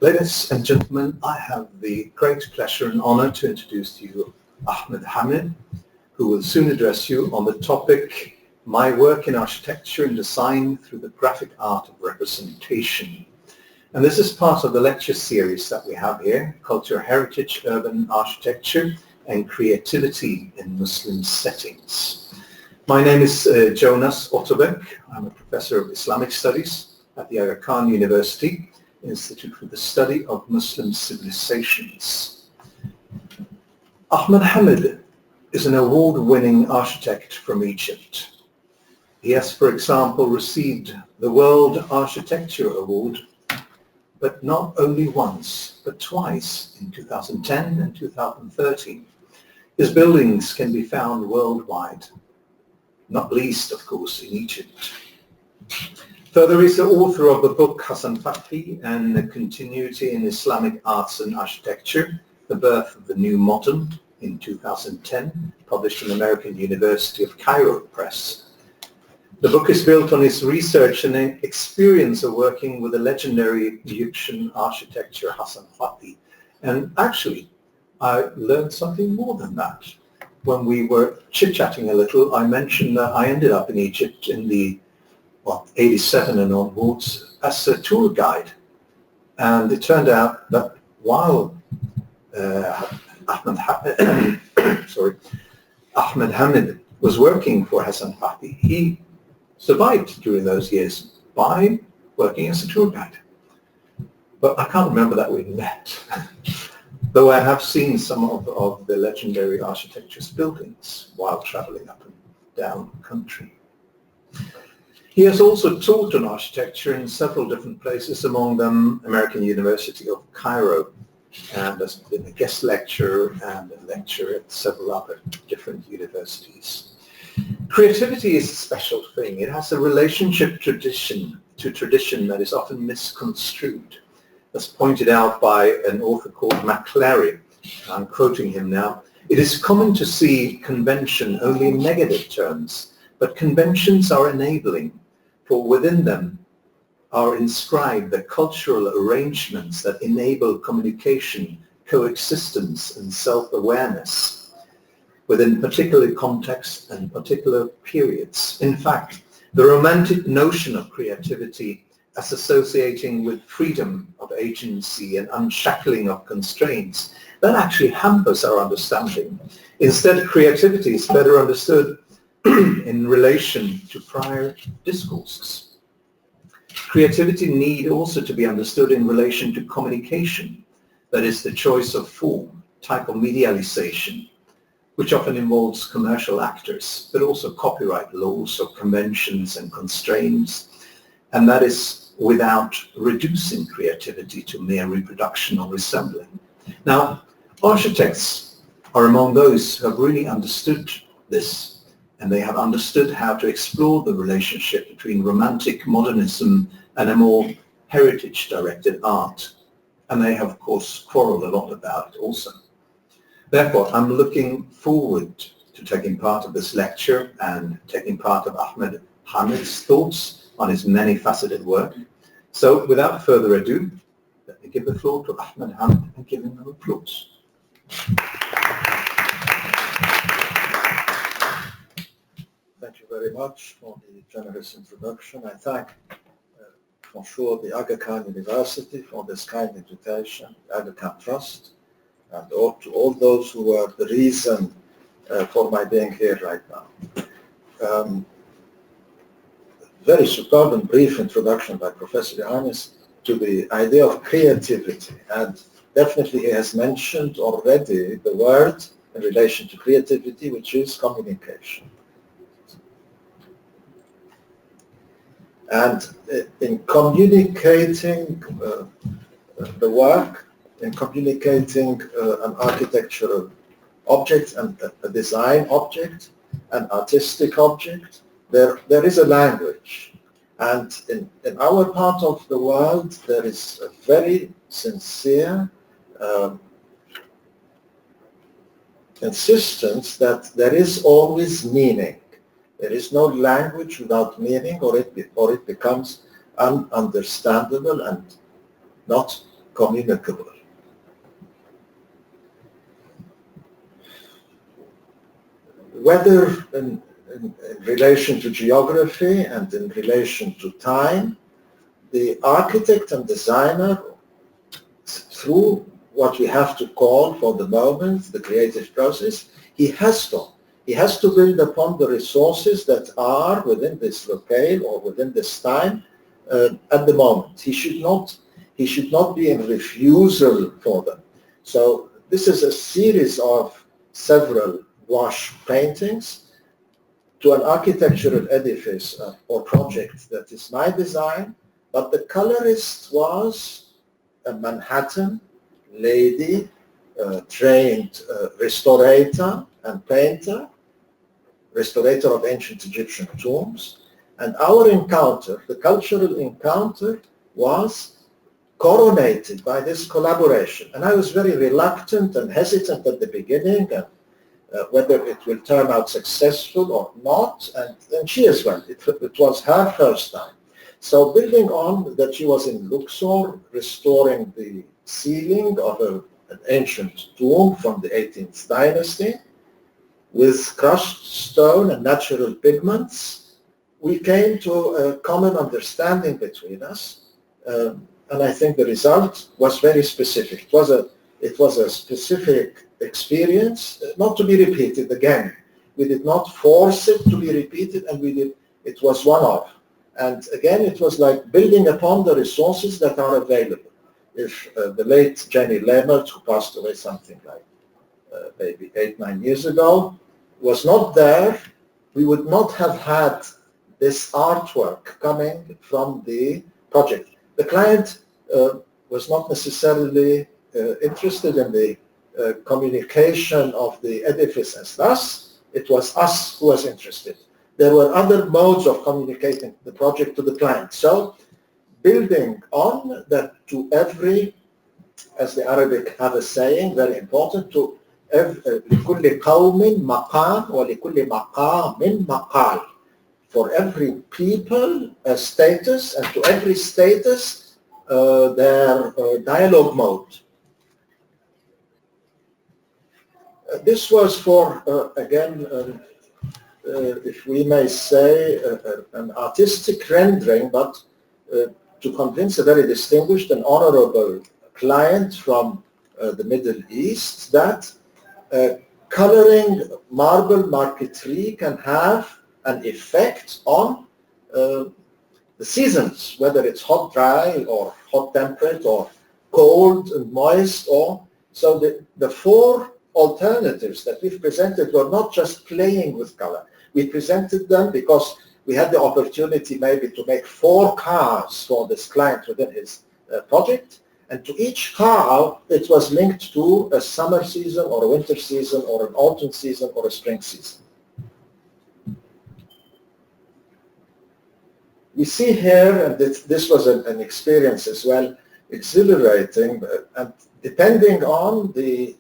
Ladies and gentlemen, I have the great pleasure and honor to introduce to you Ahmad Hamid, who will soon address you on the topic, My Work in Architecture and Design Through the Graphic Art of Representation. And this is part of the lecture series that we have here, Culture, Heritage, Urban Architecture and Creativity in Muslim Settings. My name is Jonas Otterbeck. I'm a professor of Islamic Studies at the Aga Khan University Institute for the Study of Muslim Civilisations. Ahmad Hamid is an award-winning architect from Egypt. He has, for example, received the World Architecture Award, but not only once, but twice, in 2010 and 2013. His buildings can be found worldwide, not least, of course, in Egypt. Further, he's the author of the book Hassan Fathi and the Continuity in Islamic Arts and Architecture, The Birth of the New Modern, in 2010, published in American University of Cairo Press. The book is built on his research and experience of working with the legendary Egyptian architecture Hassan Fathi. And actually, I learned something more than that. When we were chit-chatting a little, I mentioned that I ended up in Egypt in the 87 and onwards as a tour guide. And it turned out that while Ahmad Hamid was working for Hassan Fathi, he survived during those years by working as a tour guide. But I can't remember that we met, though I have seen some of the legendary architecture's buildings while traveling up and down the country. He has also taught on architecture in several different places, among them American University of Cairo, and has been a guest lecturer and a lecturer at several other different universities. Creativity is a special thing. It has a relationship to tradition that is often misconstrued. As pointed out by an author called McClary, I'm quoting him now, it is common to see convention only in negative terms, but conventions are enabling, for within them are inscribed the cultural arrangements that enable communication, coexistence, and self-awareness within particular contexts and particular periods. In fact, the romantic notion of creativity as associating with freedom of agency and unshackling of constraints, that actually hampers our understanding. Instead, creativity is better understood in relation to prior discourses. Creativity need also to be understood in relation to communication, that is the choice of form, type of medialization, which often involves commercial actors, but also copyright laws or conventions and constraints, and that is without reducing creativity to mere reproduction or resembling. Now, architects are among those who have really understood this, and they have understood how to explore the relationship between romantic modernism and a more heritage-directed art. And they have, of course, quarreled a lot about it also. Therefore, I'm looking forward to taking part of this lecture and taking part of Ahmad Hamid's thoughts on his many-faceted work. So, without further ado, let me give the floor to Ahmad Hamid and give him an applause. Thank you very much for the generous introduction. I thank, for sure, the Aga Khan University for this kind invitation, the Aga Khan Trust, and to all those who were the reason for my being here right now. Very superb and brief introduction by Professor Johannes to the idea of creativity, and definitely he has mentioned already the word in relation to creativity, which is communication. And in communicating the work, in communicating an architectural object and a design object, an artistic object, there is a language. And in our part of the world, there is a very sincere insistence that there is always meaning. There is no language without meaning, or it becomes ununderstandable and not communicable. Whether in relation to geography and in relation to time, the architect and designer, through what we have to call for the moment the creative process, he has to build upon the resources that are within this locale or within this time at the moment. He should not be in refusal for them. So this is a series of several wash paintings to an architectural edifice or project that is my design, but the colorist was a Manhattan lady, trained restorator and painter, restorator of ancient Egyptian tombs. And our encounter, the cultural encounter, was coronated by this collaboration. And I was very reluctant and hesitant at the beginning, and whether it will turn out successful or not, and she as well. It was her first time. So building on that, she was in Luxor restoring the ceiling of an ancient tomb from the 18th dynasty with crushed stone and natural pigments. We came to a common understanding between us, and I think the result was very specific. It was a specific experience, not to be repeated again. We did not force it to be repeated, and it was one-off. And again, it was like building upon the resources that are available. If the late Jenny Lemert, who passed away something like maybe 8-9 years ago, was not there, we would not have had this artwork coming from the project. The client was not necessarily interested in the communication of the edifice as thus. It was us who was interested. There were other modes of communicating the project to the client. So building on that, to every, as the Arabic have a saying, very important, to لكل قوم مقام ولكل مقام مقال. For every people a status, and to every status their dialogue mode. This was for, again, if we may say, an artistic rendering, but to convince a very distinguished and honorable client from the Middle East that coloring marble marquetry can have an effect on the seasons, whether it's hot, dry, or hot temperate, or cold and moist. Or so the four alternatives that we've presented were not just playing with color. We presented them because we had the opportunity maybe to make 4 cars for this client within his project, and to each car it was linked to a summer season or a winter season or an autumn season or a spring season. We see here, and this was an experience as well, exhilarating, and depending on the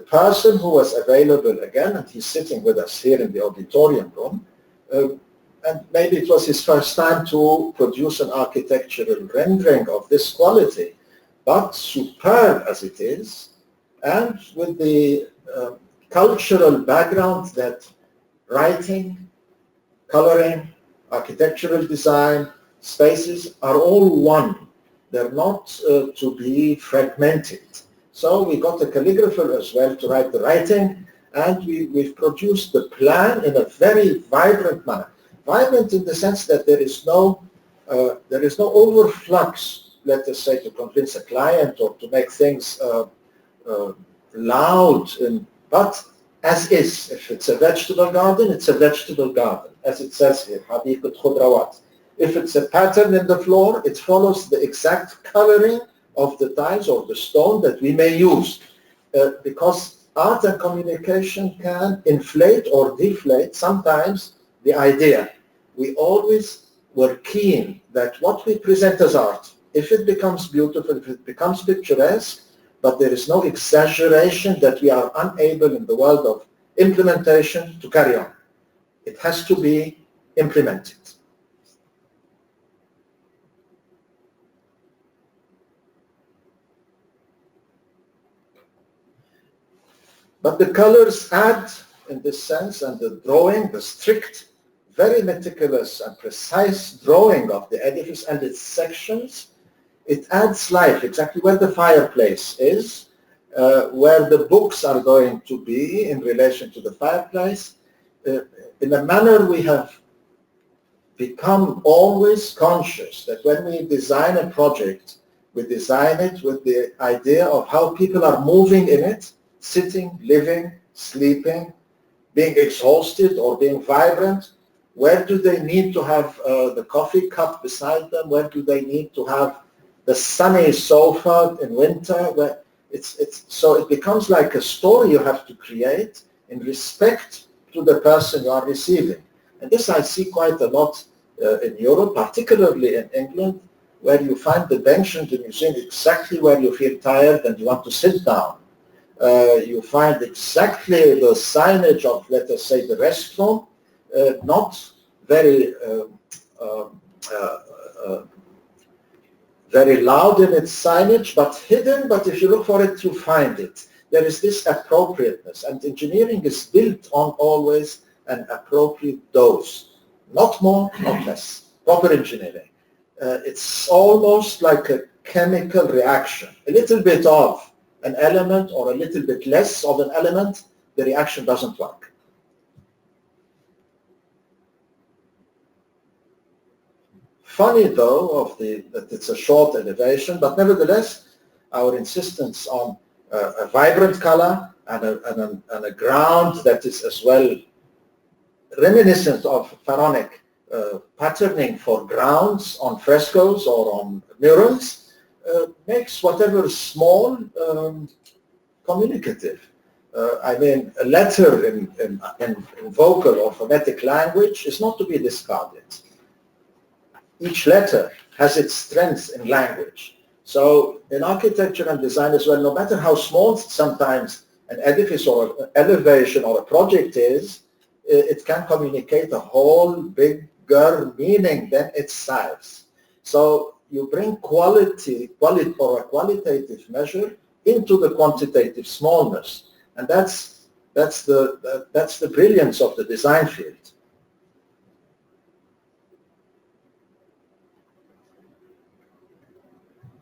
person who was available again, and he's sitting with us here in the auditorium room, and maybe it was his first time to produce an architectural rendering of this quality, but superb as it is, and with the cultural background that writing, coloring, architectural design, spaces are all one. They're not to be fragmented. So we got a calligrapher as well to write the writing, and we've produced the plan in a very vibrant manner. Vibrant in the sense that there is no overflux, let us say, to convince a client or to make things loud, but as is. If it's a vegetable garden, it's a vegetable garden, as it says here, حديقة خضروات. If it's a pattern in the floor, it follows the exact coloring of the tiles or the stone that we may use, because art and communication can inflate or deflate sometimes the idea. We always were keen that what we present as art, if it becomes beautiful, if it becomes picturesque, but there is no exaggeration that we are unable in the world of implementation to carry on. It has to be implemented. But the colors add, in this sense, and the drawing, the strict, very meticulous and precise drawing of the edifice and its sections, it adds life exactly where the fireplace is, where the books are going to be in relation to the fireplace. In a manner we have become always conscious that when we design a project, we design it with the idea of how people are moving in it, sitting, living, sleeping, being exhausted or being vibrant. Where do they need to have the coffee cup beside them? Where do they need to have the sunny sofa in winter? Where so it becomes like a story you have to create in respect to the person you are receiving. And this I see quite a lot in Europe, particularly in England, where you find the bench in the museum exactly where you feel tired and you want to sit down. You find exactly the signage of, let us say, the restroom, not very very loud in its signage, but hidden, but if you look for it, you find it. There is this appropriateness, and engineering is built on always an appropriate dose. Not more, not less. Proper engineering. It's almost like a chemical reaction. A little bit of an element or a little bit less of an element, the reaction doesn't work. Funny though that it's a short elevation, but nevertheless our insistence on a vibrant color and a ground that is as well reminiscent of pharaonic patterning for grounds on frescoes or on murals makes whatever small communicative. I mean, a letter in vocal or phonetic language is not to be discarded. Each letter has its strength in language. So in architecture and design as well, no matter how small sometimes an edifice or an elevation or a project is, it can communicate a whole bigger meaning than its size. So you bring quality or a qualitative measure into the quantitative smallness, and that's the brilliance of the design field.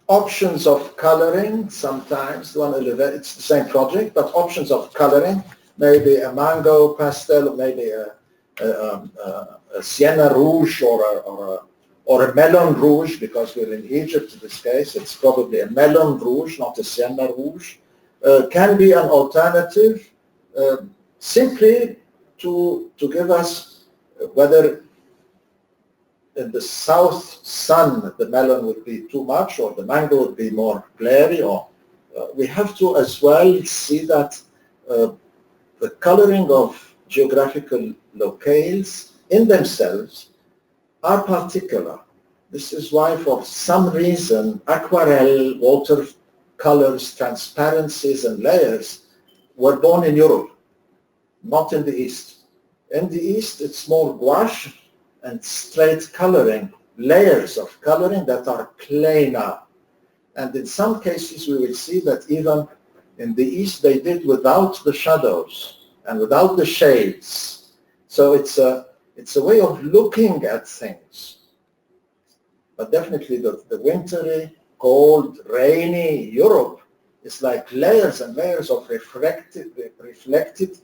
Options of coloring, sometimes it's the same project, but options of coloring, maybe a mango pastel, maybe a sienna rouge or a melon rouge, because we're in Egypt in this case, it's probably a melon rouge, not a sienna rouge, can be an alternative simply to give us whether in the south sun the melon would be too much or the mango would be more glary, or we have to as well see that the coloring of geographical locales in themselves are particular. This is why for some reason aquarelle, watercolors, transparencies and layers were born in Europe, not in the East. In the East it's more gouache and straight coloring, layers of coloring that are plainer. And in some cases we will see that even in the East they did without the shadows and without the shades. So it's a way of looking at things. But definitely the wintry, cold, rainy Europe is like layers and layers of reflected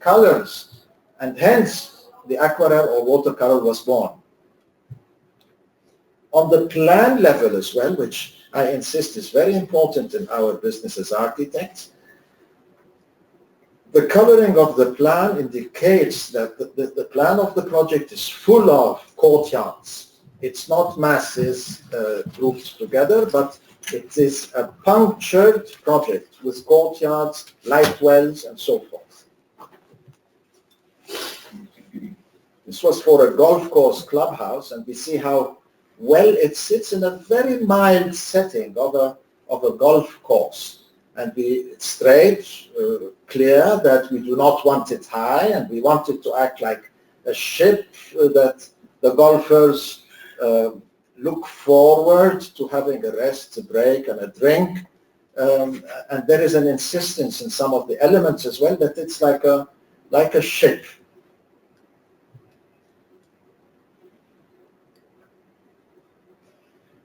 colors, and hence the aquarelle or watercolor was born. On the plan level as well, which I insist is very important in our business as architects, the coloring of the plan indicates that the plan of the project is full of courtyards. It's not masses grouped together, but it is a punctured project with courtyards, light wells, and so forth. This was for a golf course clubhouse, and we see how well it sits in a very mild setting of a golf course. And it's straight, clear that we do not want it high, and we want it to act like a ship that the golfers look forward to having a rest, a break, and a drink and there is an insistence in some of the elements as well that it's like a ship.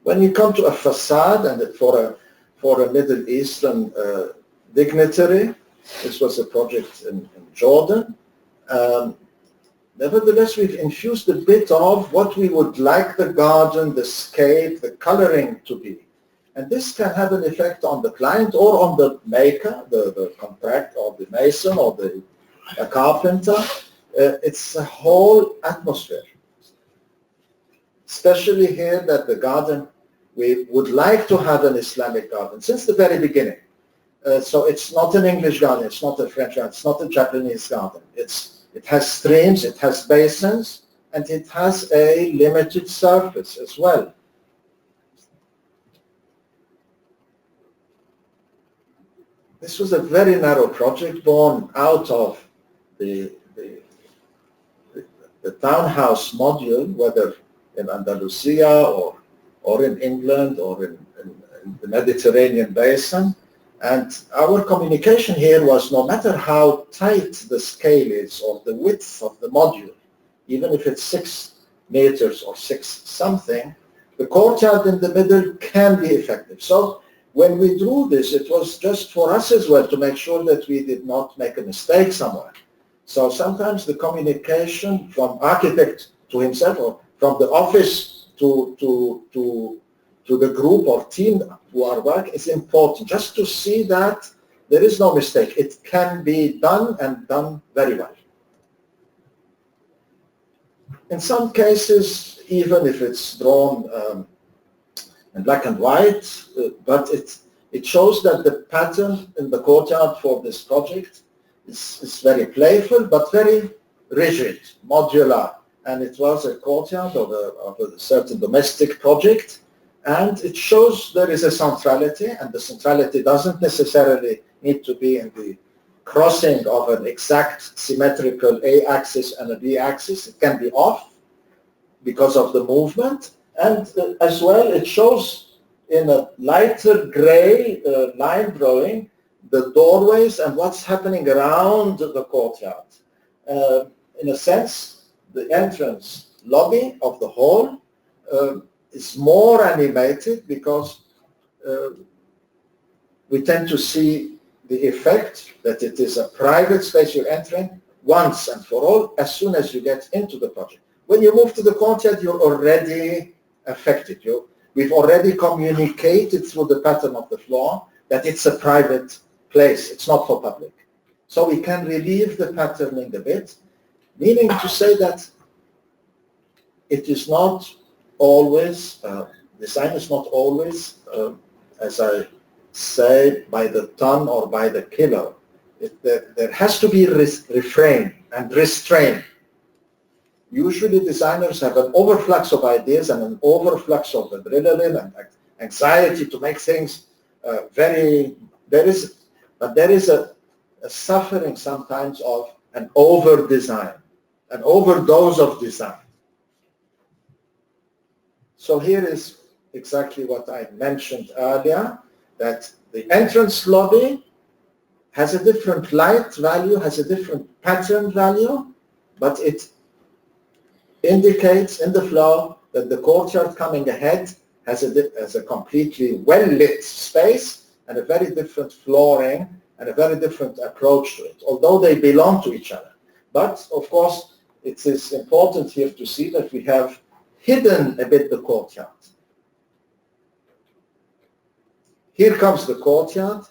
When you come to a facade, and for a Middle Eastern dignitary, this was a project in Jordan. Nevertheless, we've infused a bit of what we would like the garden, the scape, the coloring to be. And this can have an effect on the client or on the maker, the contractor or the mason or the carpenter. It's a whole atmosphere. Especially here that the garden, we would like to have an Islamic garden since the very beginning. So it's not an English garden, it's not a French garden, it's not a Japanese garden. It has streams, it has basins, and it has a limited surface as well. This was a very narrow project born out of the townhouse module, whether in Andalusia or in England or in the Mediterranean basin. And our communication here was, no matter how tight the scale is or the width of the module, even if it's 6 meters or 6 something, the courtyard in the middle can be effective. So when we drew this, it was just for us as well to make sure that we did not make a mistake somewhere. So sometimes the communication from architect to himself or from the office to the group or team who are working is important, just to see that there is no mistake. It can be done and done very well. In some cases, even if it's drawn in black and white, but it shows that the pattern in the courtyard for this project is very playful but very rigid, modular, and it was a courtyard of a certain domestic project. And it shows there is a centrality, and the centrality doesn't necessarily need to be in the crossing of an exact symmetrical A axis and a B axis. It can be off because of the movement. And as well, it shows in a lighter gray line drawing the doorways and what's happening around the courtyard. In a sense, the entrance lobby of the hall is more animated because we tend to see the effect that it is a private space you're entering once and for all as soon as you get into the project. When you move to the courtyard, you're already affected. We've already communicated through the pattern of the floor that it's a private place. It's not for public. So we can relieve the patterning a bit, meaning to say that it is not always, design is not always, as I say, by the ton or by the kilo. There has to be refrain and restraint. Usually designers have an overflux of ideas and an overflux of adrenaline and anxiety to make things there is a suffering sometimes of an over-design, an overdose of design. So here is exactly what I mentioned earlier, that the entrance lobby has a different light value, has a different pattern value, but it indicates in the flow that the courtyard coming ahead has a completely well-lit space and a very different flooring and a very different approach to it, although they belong to each other. But, of course, it is important here to see that we have hidden a bit the courtyard. Here comes the courtyard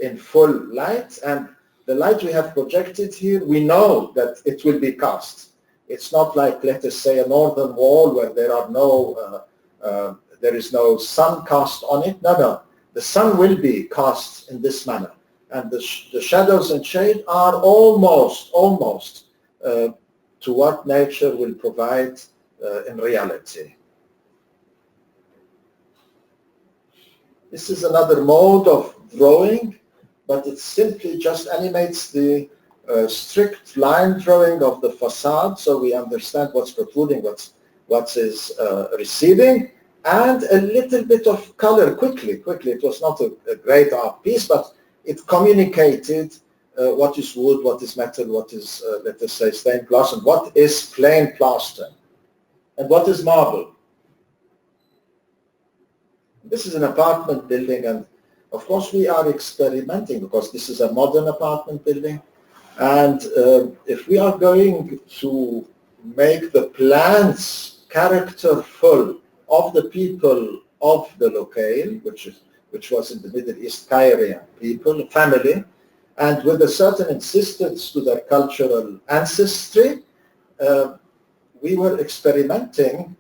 in full light, and the light we have projected here, we know that it will be cast. It's not like, let us say, a northern wall where there are there is no sun cast on it. No. The sun will be cast in this manner, and the shadows and shade are almost to what nature will provide in reality. This is another mode of drawing, but it simply just animates the strict line drawing of the facade, so we understand what's protruding, what is receding, and a little bit of color quickly. It was not a great art piece, but it communicated what is wood, what is metal, what is, let us say, stained glass, and what is plain plaster, and what is marble. This is an apartment building, and of course we are experimenting because this is a modern apartment building, and if we are going to make the plans characterful of the people of the locale, which was in the Middle East Cairene people, family, and with a certain insistence to their cultural ancestry, we were experimenting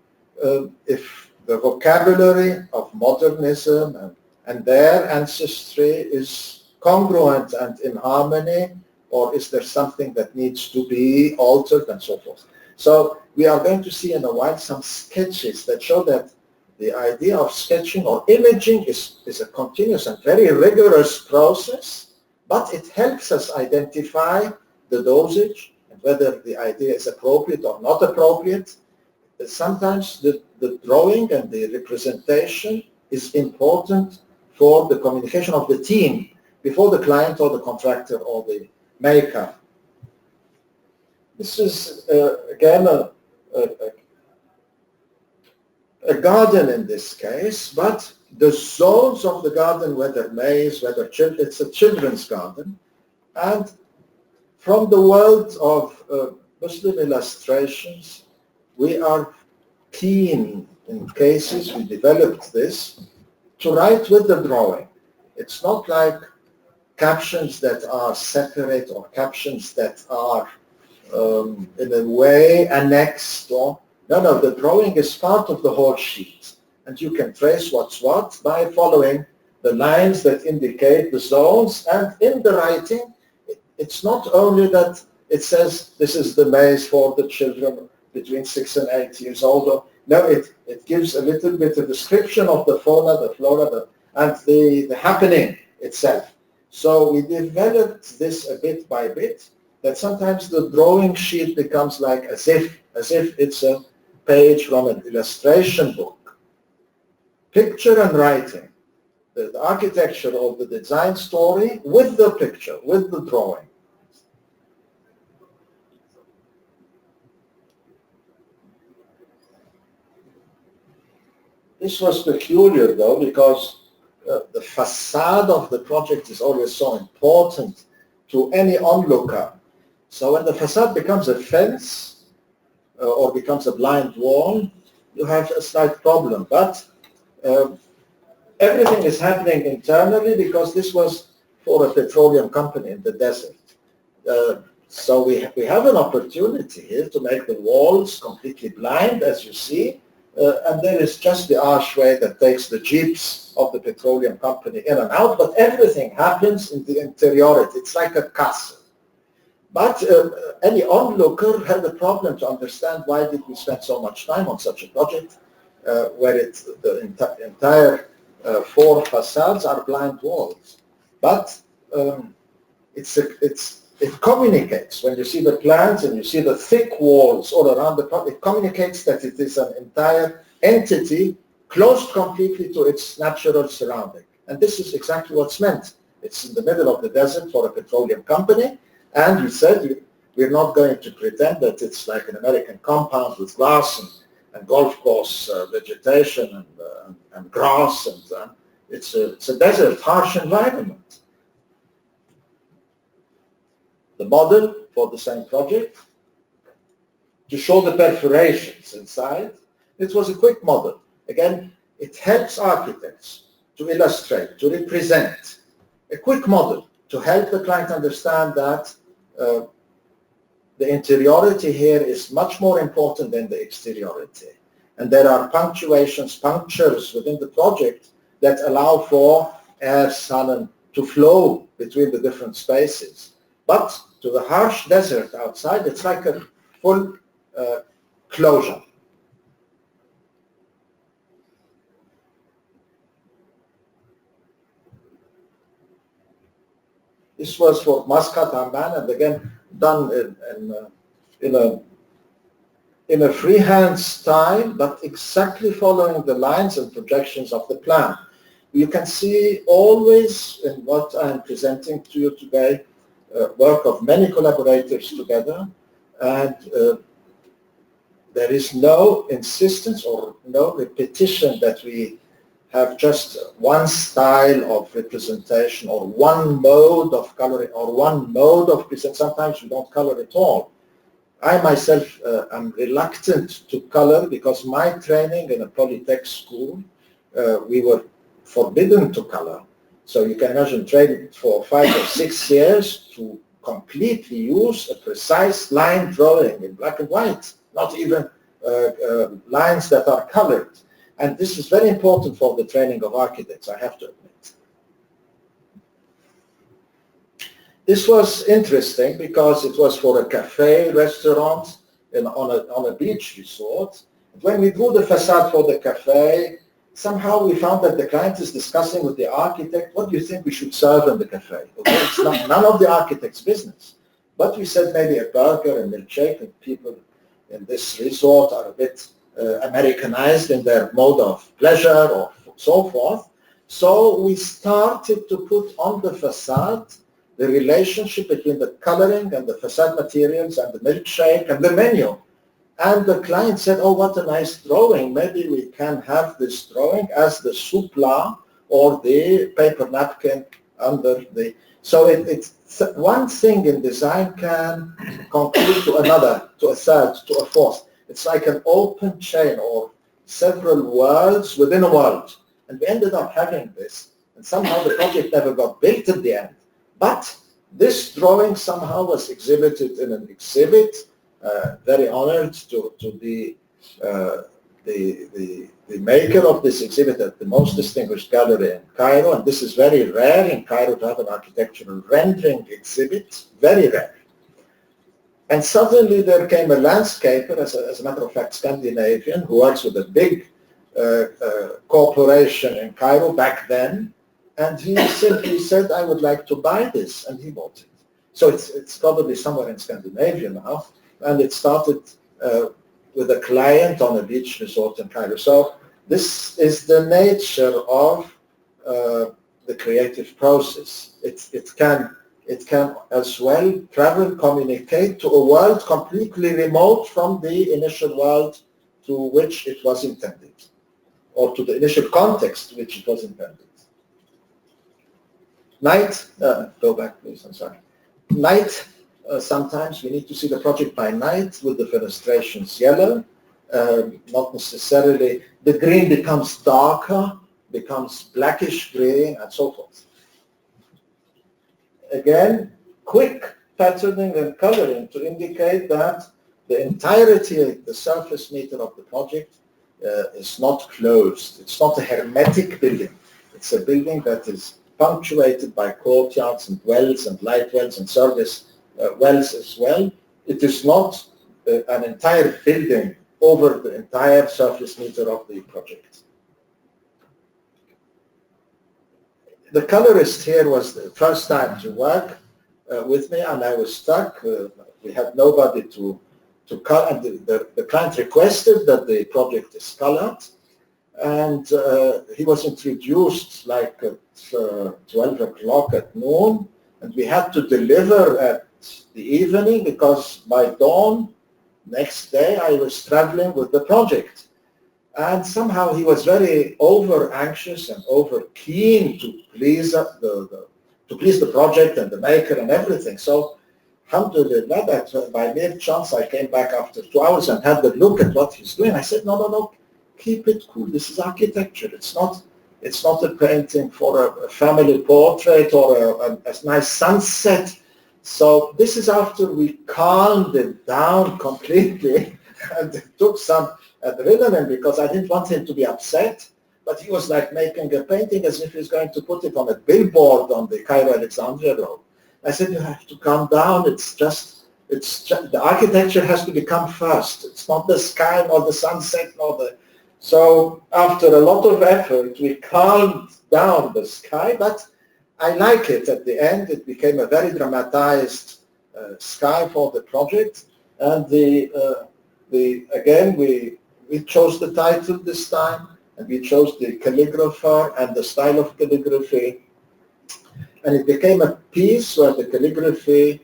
if the vocabulary of modernism and their ancestry is congruent and in harmony, or is there something that needs to be altered, and so forth. So we are going to see in a while some sketches that show that the idea of sketching or imaging is a continuous and very rigorous process, but it helps us identify the dosage and whether the idea is appropriate or not appropriate. Sometimes the drawing and the representation is important for the communication of the team before the client or the contractor or the maker. This is again a garden in this case, but the zones of the garden, whether maze, whether children, it's a children's garden. And from the world of Muslim illustrations, we are keen, in cases we developed this, to write with the drawing. It's not like captions that are separate or captions that are in a way annexed. Or no, the drawing is part of the whole sheet. And you can trace what's what by following the lines that indicate the zones. And in the writing, it's not only that it says this is the maze for the children between 6 and 8 years old. No, it gives a little bit of description of the fauna, the flora, and the happening itself. So we developed this a bit by bit, that sometimes the drawing sheet becomes like as if it's a page from an illustration book. Picture and writing, the architecture of the design story with the picture, with the drawing. This was peculiar though, because the facade of the project is always so important to any onlooker. So when the facade becomes a fence or becomes a blind wall, you have a slight problem. But everything is happening internally because this was for a petroleum company in the desert. So we have an opportunity here to make the walls completely blind, as you see, and there is just the archway that takes the jeeps of the petroleum company in and out, but everything happens in the interiority. It's like a castle. But any onlooker had a problem to understand why did we spend so much time on such a project where the entire 4 facades are blind walls. But it communicates. When you see the plans and you see the thick walls all around the project, it communicates that it is an entire entity closed completely to its natural surrounding. And this is exactly what's meant. It's in the middle of the desert for a petroleum company, and you said we're not going to pretend that it's like an American compound with grass and golf course vegetation and grass, and it's a desert, harsh environment. The model for the same project, to show the perforations inside, it was a quick model. Again, it helps architects to illustrate, to represent a quick model, to help the client understand that the interiority here is much more important than the exteriority. And there are punctuations, punctures within the project that allow for air, sun, to flow between the different spaces. But to the harsh desert outside, it's like a full closure. This was for Muscat, Amman, and again done in a in a freehand style, but exactly following the lines and projections of the plan. You can see always in what I'm presenting to you today, work of many collaborators together, and there is no insistence or no repetition that we have just one style of representation or one mode of coloring or one mode of present. Sometimes we don't color at all. I myself am reluctant to color because my training in a Polytech school, we were forbidden to color. So you can imagine training for 5 or 6 years to completely use a precise line drawing in black and white, not even lines that are colored. And this is very important for the training of architects, I have to admit. This was interesting because it was for a cafe restaurant on a beach resort. When we drew the facade for the cafe, somehow we found that the client is discussing with the architect, what do you think we should serve in the cafe? Okay, it's none of the architect's business. But we said maybe a burger and milkshake, and people in this resort are a bit Americanized in their mode of pleasure or so forth. So we started to put on the facade the relationship between the coloring and the facade materials and the milkshake and the menu. And the client said, oh, what a nice drawing. Maybe we can have this drawing as the soupla or the paper napkin under the... So it's one thing in design can conclude to another, to a third, to a fourth. It's like an open chain or several worlds within a world. And we ended up having this. And somehow the project never got built at the end. But this drawing somehow was exhibited in an exhibit. Very honored to be the maker of this exhibit at the most distinguished gallery in Cairo. And this is very rare in Cairo to have an architectural rendering exhibit, very rare. And suddenly there came a landscaper, as a matter of fact Scandinavian, who works with a big corporation in Cairo back then, and he simply said, I would like to buy this, and he bought it. So it's probably somewhere in Scandinavia now, and it started with a client on a beach resort in Cairo. So this is the nature of the creative process. It can as well travel, communicate to a world completely remote from the initial world to which it was intended, or to the initial context to which it was intended. Night, go back please, I'm sorry. Night, sometimes we need to see the project by night with the fenestrations yellow, not necessarily. The green becomes darker, becomes blackish green, and so forth. Again, quick patterning and coloring to indicate that the entirety of the surface meter of the project is not closed. It's not a hermetic building. It's a building that is punctuated by courtyards and wells and light wells and service wells as well. It is not an entire building over the entire surface meter of the project. The colorist here was the first time to work with me, and I was stuck. We had nobody to color, and the client requested that the project is colored, and he was introduced like at 12 o'clock at noon, and we had to deliver at the evening because by dawn next day I was traveling with the project. And somehow he was very over anxious and over keen to please the project and the maker and everything. So, alhamdulillah, that by mere chance I came back after 2 hours and had a look at what he's doing. I said, no, keep it cool. This is architecture. It's not a painting for a family portrait or a nice sunset. So this is after we calmed it down completely, and it took some adrenaline because I didn't want him to be upset, but he was like making a painting as if he's going to put it on a billboard on the Cairo-Alexandria Road. I said, you have to calm down. It's just the architecture has to become first. It's not the sky nor the sunset nor the... So after a lot of effort, we calmed down the sky, but I like it. At the end, it became a very dramatized sky for the project, and the again, we chose the title this time, and we chose the calligrapher and the style of calligraphy. And it became a piece where the calligraphy,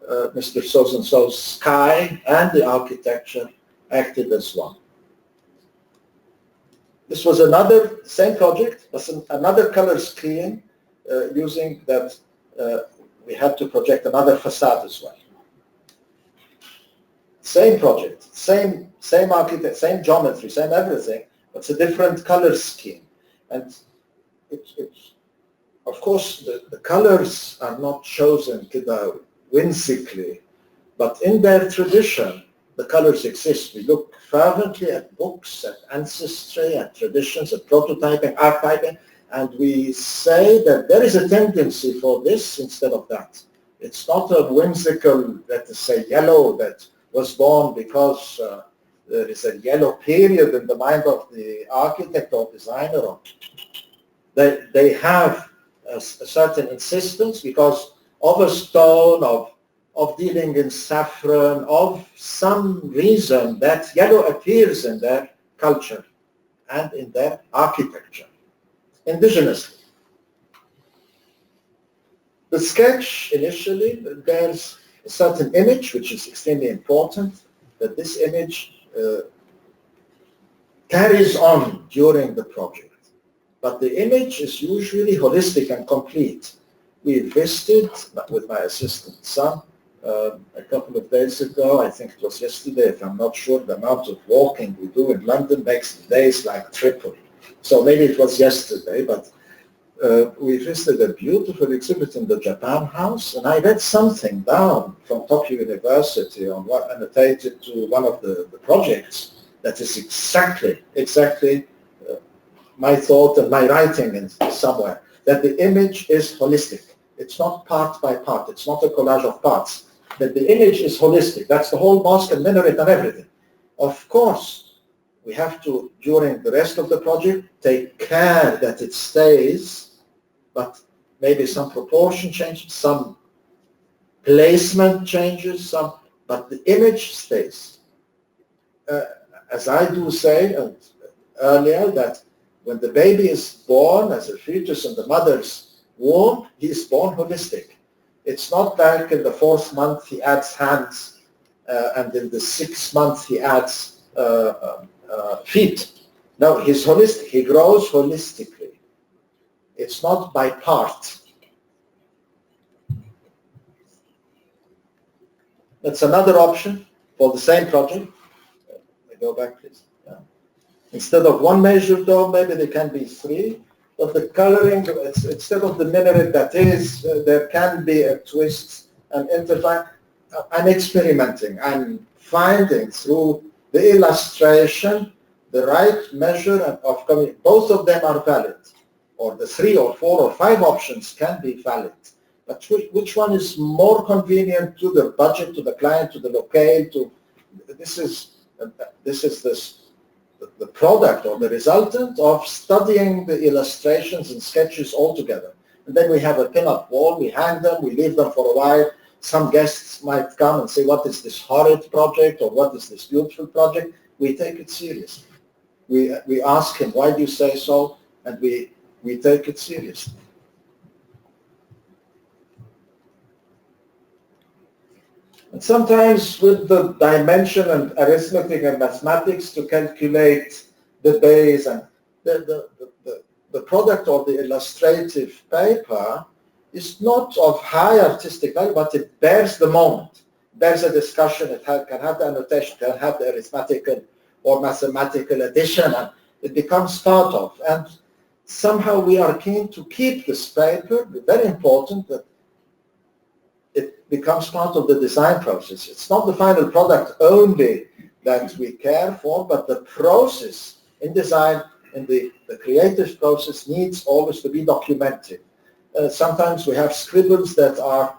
Mr. So-and-so's sky, and the architecture acted as one. This was another, same project, but another color scheme using that we had to project another facade as well. Same project, same architect, same geometry, same everything, but it's a different color scheme. And it's of course, the colors are not chosen whimsically, but in their tradition, the colors exist. We look fervently at books, at ancestry, at traditions, at prototyping, archiving, and we say that there is a tendency for this instead of that. It's not a whimsical, let us say, yellow that was born because there is a yellow period in the mind of the architect or designer. They have a certain insistence because of a stone, of dealing in saffron, of some reason that yellow appears in their culture and in their architecture, indigenously. The sketch initially, there's a certain image which is extremely important, that this image carries on during the project. But the image is usually holistic and complete. We visited with my assistant son a couple of days ago, I think it was yesterday, if I'm not sure, the amount of walking we do in London makes the days like triple. So maybe it was yesterday, but we visited a beautiful exhibit in the Japan House, and I read something down from Tokyo University on what annotated to one of the projects that is exactly my thought and my writing in somewhere, that the image is holistic. It's not part by part. It's not a collage of parts. That the image is holistic. That's the whole mosque and minaret and everything. Of course, we have to, during the rest of the project, take care that it stays, but maybe some proportion changes, some placement changes, but the image stays. As I do say earlier, that when the baby is born as a fetus in the mother's womb, he is born holistic. It's not like in the 4th month he adds hands and in the 6th month he adds feet. No, he's holistic. He grows holistically. It's not by part. That's another option for the same project. Go back, please. Yeah. Instead of one major dome, maybe there can be 3. But the coloring, instead of the minaret that is, there can be a twist and intertwine. I'm experimenting. I'm finding through the illustration the right measure of coming. Both of them are valid, or the 3 or 4 or 5 options can be valid. But which one is more convenient to the budget, to the client, to the locale? This is the product or the resultant of studying the illustrations and sketches all together. And then we have a pin-up wall, we hang them, we leave them for a while. Some guests might come and say, what is this horrid project, or what is this beautiful project? We take it seriously. We ask him, why do you say so? And we take it seriously. And sometimes with the dimension and arithmetic and mathematics to calculate the base and the product of the illustrative paper is not of high artistic value, but it bears the moment, bears a discussion, it can have the annotation, can have the arithmetical or mathematical addition, and it becomes part of. And somehow we are keen to keep this paper, very important that it becomes part of the design process. It's not the final product only that we care for, but the process in design, in the creative process, needs always to be documented. Sometimes we have scribbles that are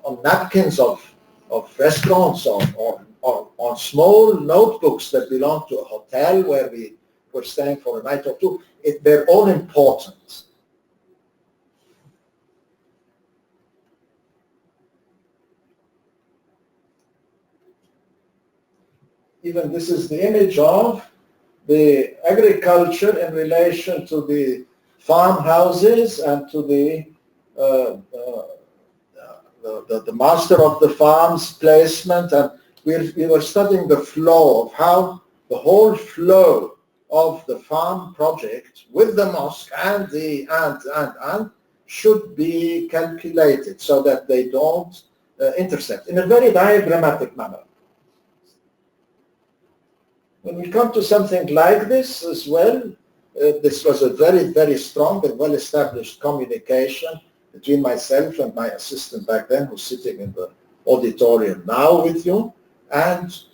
on napkins of restaurants or on small notebooks that belong to a hotel where we were staying for a night or two. They're all important. even this is the image of the agriculture in relation to the farmhouses and to the master of the farm's placement, and we were studying the flow of how the whole flow of the farm project with the mosque and the and should be calculated so that they don't intersect in a very diagrammatic manner. When we come to something like this as well, this was a very, very strong and well-established communication between myself and my assistant back then, who's sitting in the auditorium now with you, and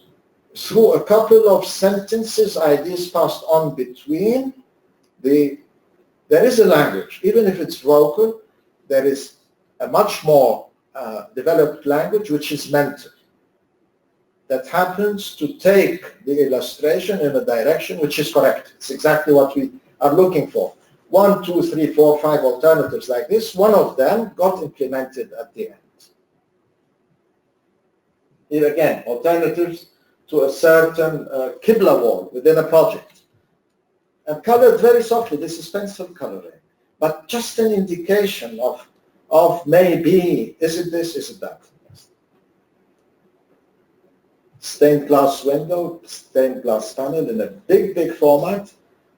through a couple of sentences, ideas passed on between there is a language, even if it's vocal, there is a much more developed language which is mental, that happens to take the illustration in a direction which is correct. It's exactly what we are looking for. 1, 2, 3, 4, 5 alternatives like this. One of them got implemented at the end. Here again, alternatives to a certain Qibla wall within a project. And colored very softly. This is pencil coloring. But just an indication of maybe, is it this, is it that? Stained glass window, stained glass panel in a big, big format,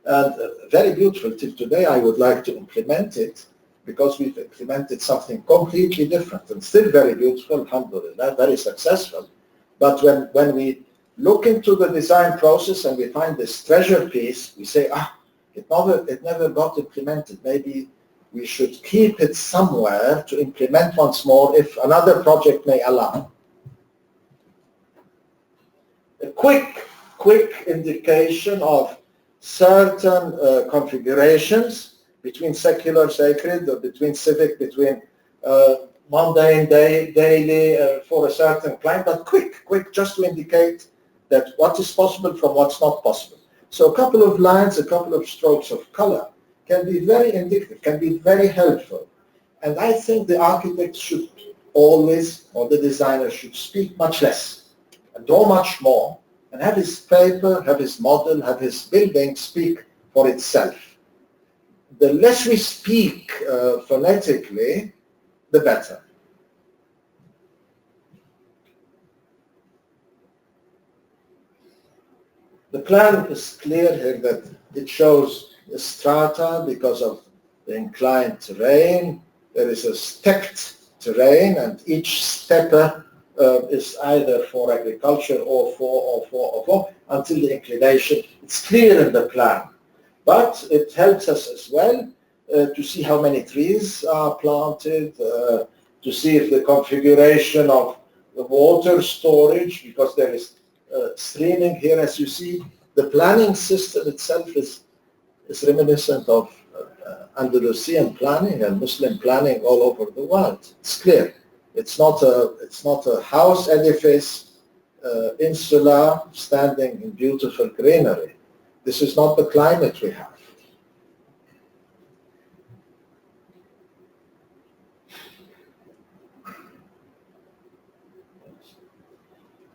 and very beautiful. Till today, I would like to implement it because we've implemented something completely different and still very beautiful, alhamdulillah, very successful. But when we look into the design process and we find this treasure piece, we say, it never got implemented. Maybe we should keep it somewhere to implement once more if another project may allow. A quick indication of certain configurations between secular, sacred, or between civic, between mundane, daily, for a certain client, but quick, just to indicate that what is possible from what's not possible. So a couple of lines, a couple of strokes of color can be very indicative, can be very helpful. And I think the architect should always, or the designer should speak much less and draw much more, and have his paper, have his model, have his building speak for itself. The less we speak phonetically, the better. The plan is clear here that it shows a strata because of the inclined terrain. There is a stepped terrain, and each stepper is either for agriculture or for until the inclination. It's clear in the plan, but it helps us as well to see how many trees are planted, to see if the configuration of the water storage, because there is streaming here, as you see. The planning system itself is reminiscent of Andalusian planning and Muslim planning all over the world. It's clear. It's not a house edifice, insular, standing in beautiful greenery. This is not the climate we have.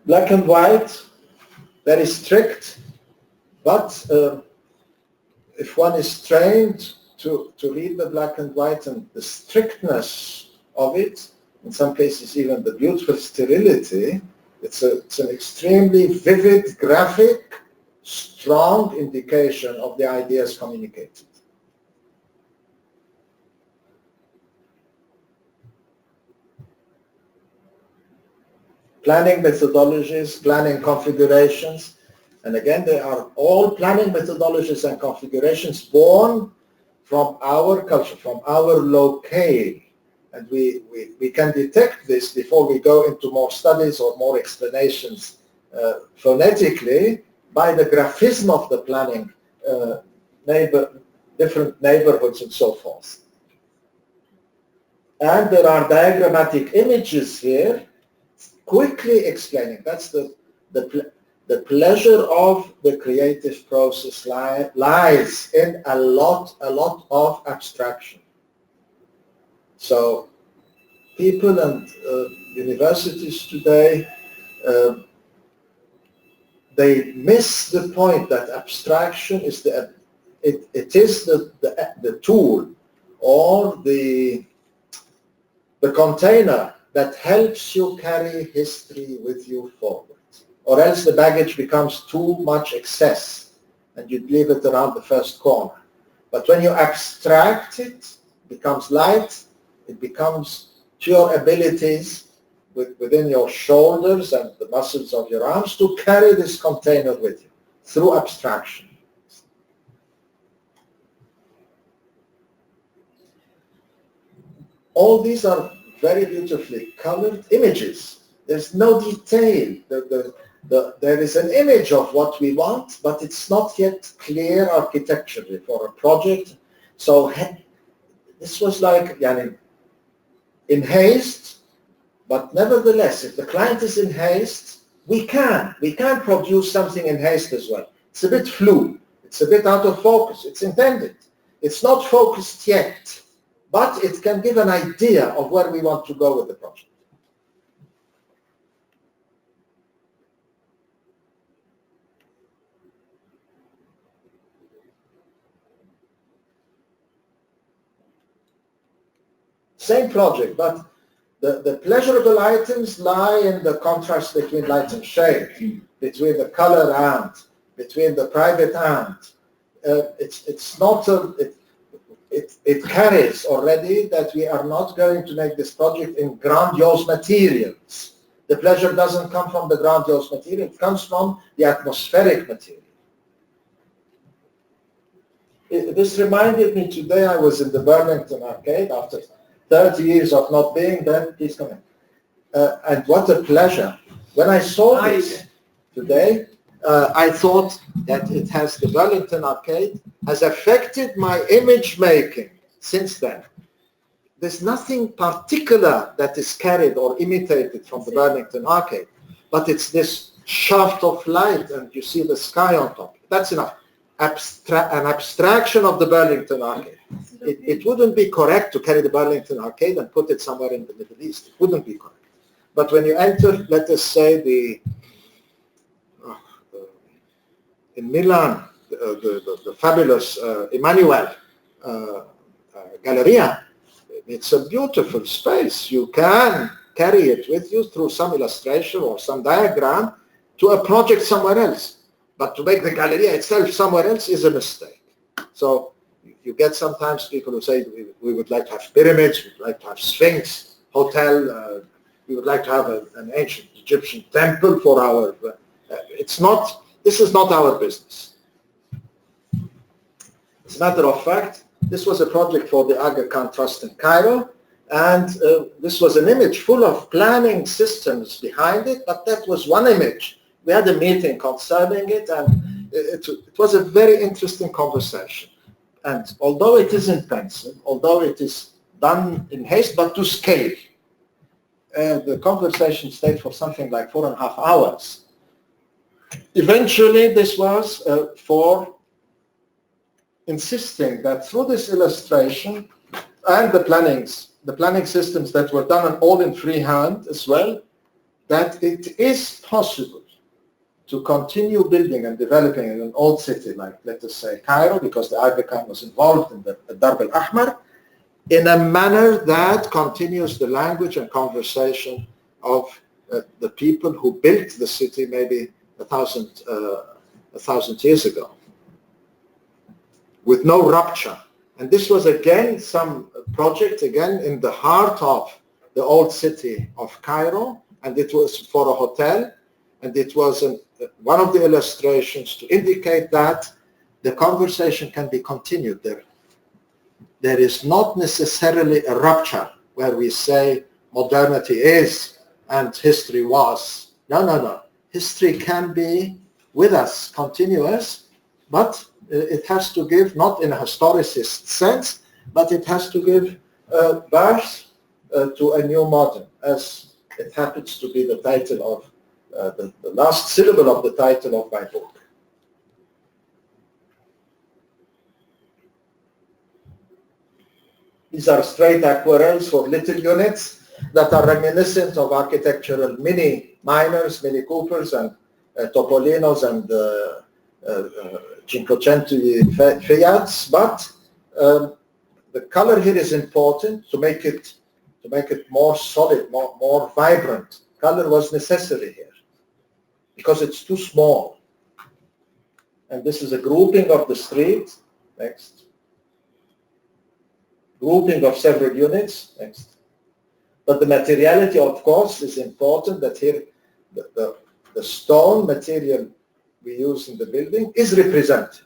Black and white, very strict, but if one is trained to read the black and white and the strictness of it, in some cases even the beautiful sterility, it's an extremely vivid, graphic, strong indication of the ideas communicated. Planning methodologies, planning configurations, and again, they are all planning methodologies and configurations born from our culture, from our locale. And we can detect this before we go into more studies or more explanations phonetically by the graphism of the planning, different neighborhoods and so forth. And there are diagrammatic images here quickly explaining. That's the pleasure of the creative process lies in a lot of abstraction. So people and universities today they miss the point that abstraction is the tool or the container that helps you carry history with you forward, or else the baggage becomes too much excess and you leave it around the first corner. But when you abstract it, it becomes light, it becomes pure abilities within your shoulders and the muscles of your arms to carry this container with you through abstraction. All these are very beautifully colored images. There's no detail. There is an image of what we want, but it's not yet clear architecturally for a project. So this was like in haste, but nevertheless, if the client is in haste, we can produce something in haste as well. It's a bit flu. It's a bit out of focus. It's intended. It's not focused yet, but it can give an idea of where we want to go with the project. Same project, but the pleasurable items lie in the contrast between light and shade, between the color and, between the private and. It's not it carries already that we are not going to make this project in grandiose materials. The pleasure doesn't come from the grandiose material, it comes from the atmospheric material. This reminded me today, I was in the Burlington Arcade after 30 years of not being there. Please come in. And what a pleasure. When I saw this today, I thought that it has, the Burlington Arcade has affected my image making since then. There's nothing particular that is carried or imitated from the Burlington Arcade, but it's this shaft of light and you see the sky on top. That's enough. An abstraction of the Burlington Arcade. It wouldn't be correct to carry the Burlington Arcade and put it somewhere in the Middle East. It wouldn't be correct. But when you enter, let us say, in Milan, the fabulous Emanuel Galleria, it's a beautiful space. You can carry it with you through some illustration or some diagram to a project somewhere else. But to make the Galleria itself somewhere else is a mistake. So you get sometimes people who say, we would like to have pyramids, we would like to have Sphinx Hotel, we would like to have an ancient Egyptian temple for our, this is not our business. As a matter of fact, this was a project for the Aga Khan Trust in Cairo, and this was an image full of planning systems behind it, but that was one image. We had a meeting concerning it, and it was a very interesting conversation. And although it is in pencil, although it is done in haste, but to scale, the conversation stayed for something like 4.5 hours. Eventually, this was for insisting that through this illustration and the planning systems that were done all in freehand as well, that it is possible to continue building and developing in an old city like, let us say, Cairo, because the Aga Khan was involved in the Darb al-Ahmar, in a manner that continues the language and conversation of the people who built the city maybe 1,000 years ago, with no rupture. And this was again some project, again in the heart of the old city of Cairo, and it was for a hotel, and it was one of the illustrations to indicate that the conversation can be continued there. There is not necessarily a rupture where we say modernity is and history was. No, no, no. History can be with us, continuous, but it has to give, not in a historicist sense, but it has to give birth to a new modern, as it happens to be the title of the last syllable of the title of my book. These are straight aquarelles for little units that are reminiscent of architectural mini miners, mini Coopers, and Topolino's and Cinquecento Facades, but the color here is important to make it more solid, more vibrant. Color was necessary here because it's too small. And this is a grouping of the street. Next. Grouping of several units. Next. But the materiality, of course, is important, that here the stone material we use in the building is represented.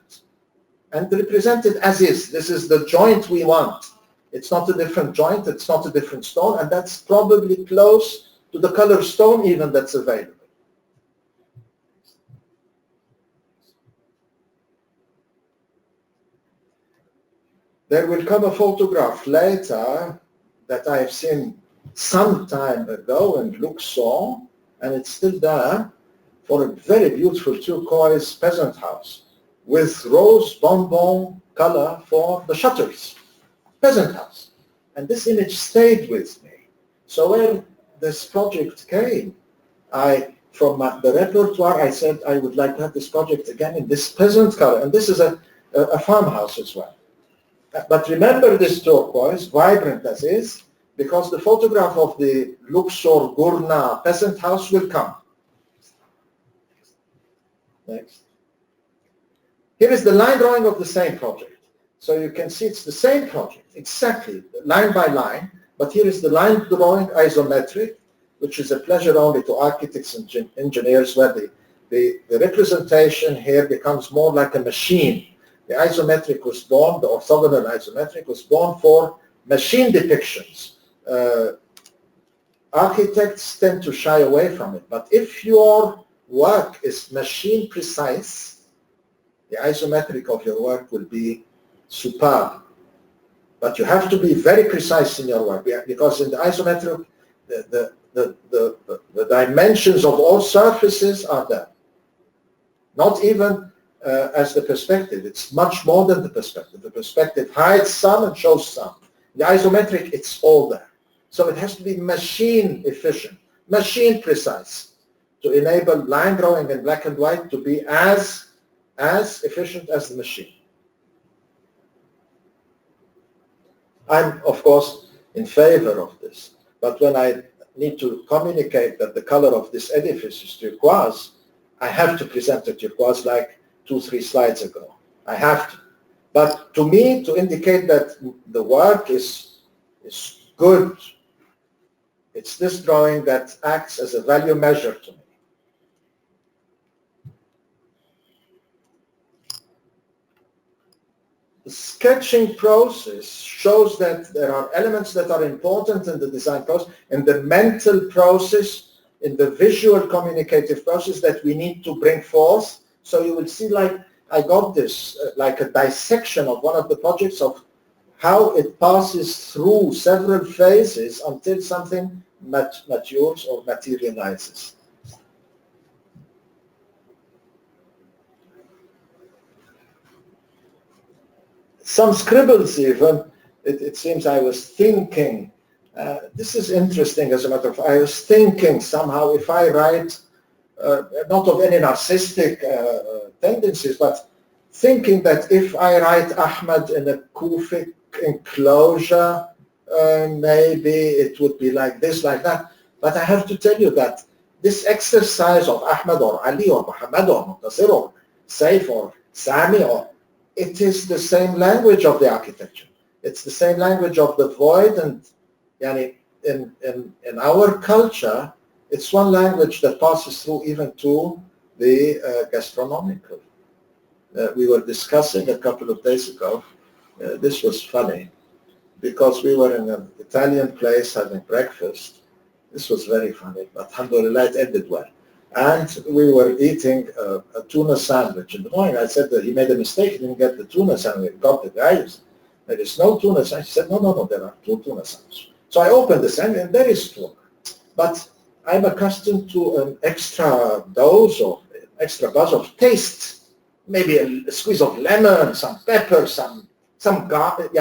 And represented as is. This is the joint we want. It's not a different joint, it's not a different stone, and that's probably close to the color stone even that's available. There will come a photograph later that I have seen some time ago in Luxor, and it's still there, for a very beautiful turquoise peasant house with rose bonbon color for the shutters. Peasant house. And this image stayed with me. So when this project came, from the repertoire, I said I would like to have this project again in this peasant color. And this is a farmhouse as well. But remember this turquoise, vibrant as is, because the photograph of the Luxor Gurna peasant house will come. Next. Here is the line drawing of the same project. So you can see it's the same project, exactly, line by line, but here is the line drawing isometric, which is a pleasure only to architects and engineers, where the representation here becomes more like a machine. The isometric was born, the orthogonal isometric was born for machine depictions. Architects tend to shy away from it, but if your work is machine precise, the isometric of your work will be superb. But you have to be very precise in your work, because in the isometric, the dimensions of all surfaces are there. Not even as the perspective. It's much more than the perspective. The perspective hides some and shows some. The isometric, it's all there. So it has to be machine efficient, machine precise, to enable line drawing in black and white to be as efficient as the machine. I'm, of course, in favor of this. But when I need to communicate that the color of this edifice is turquoise, I have to present a turquoise like 2-3 slides ago. I have to. But to me, to indicate that the work is good, it's this drawing that acts as a value measure to me. The sketching process shows that there are elements that are important in the design process, in the mental process, in the visual communicative process that we need to bring forth. So you will see, like, I got this, like a dissection of one of the projects of how it passes through several phases until something matures or materializes. Some scribbles even, it seems I was thinking, this is interesting as a matter of fact, I was thinking somehow if I write, not of any narcissistic tendencies, but thinking that if I write Ahmad in a Kufic enclosure, maybe it would be like this, like that. But I have to tell you that this exercise of Ahmad or Ali or Muhammad or Muntasir or Saif or Sami, it is the same language of the architecture. It's the same language of the void, and in our culture, it's one language that passes through even to the gastronomical. We were discussing a couple of days ago, this was funny, because we were in an Italian place having breakfast. This was very funny, but alhamdulillah, it ended well. And we were eating a tuna sandwich. In the morning, I said that he made a mistake. He didn't get the tuna sandwich. He got the guys. There is no tuna sandwich. He said, no, there are 2 tuna sandwiches. So I opened the sandwich, and there is tuna. But I'm accustomed to an extra dose or extra buzz of taste. Maybe a squeeze of lemon, some pepper, some garlic.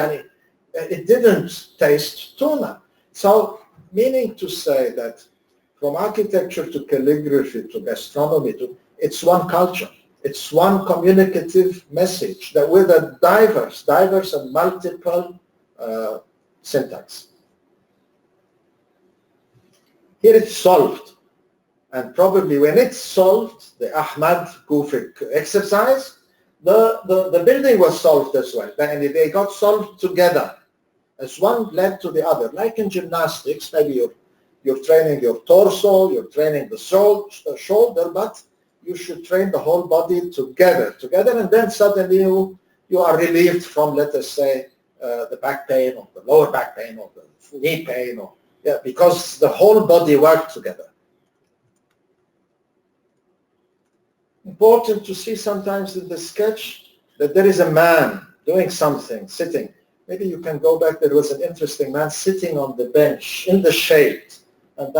It didn't taste tuna. So, meaning to say that from architecture to calligraphy to gastronomy, it's one culture. It's one communicative message that with a diverse and multiple syntax. Here it's solved. And probably when it's solved, the Ahmad Kufic exercise, the building was solved as well. And they got solved together as one led to the other. Like in gymnastics, maybe you're training your torso, you're training the shoulder, but you should train the whole body together, and then suddenly you are relieved from, let us say, the back pain or the lower back pain or the knee pain, because the whole body worked together. Important to see sometimes in the sketch that there is a man doing something, sitting. Maybe you can go back, there was an interesting man sitting on the bench in the shade. And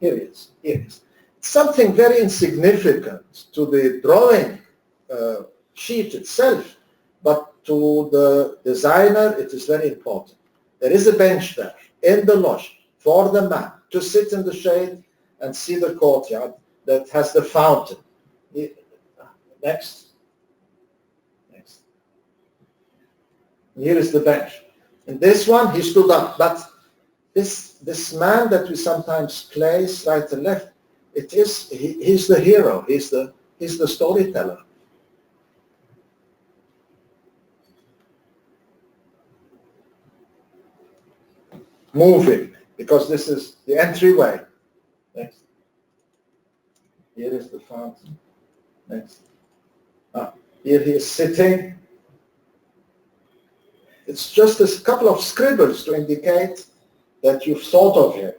here he is. Something very insignificant to the drawing sheet itself, but to the designer it is very important. There is a bench there in the lodge for the man to sit in the shade and see the courtyard that has the fountain. Next. Here is the bench. In this one he stood up, but this man that we sometimes place right and left, he's the hero, he's the storyteller. Moving, because this is the entryway. Next. Here is the fountain. Next. Here he is sitting. It's just a couple of scribbles to indicate that you've thought of him.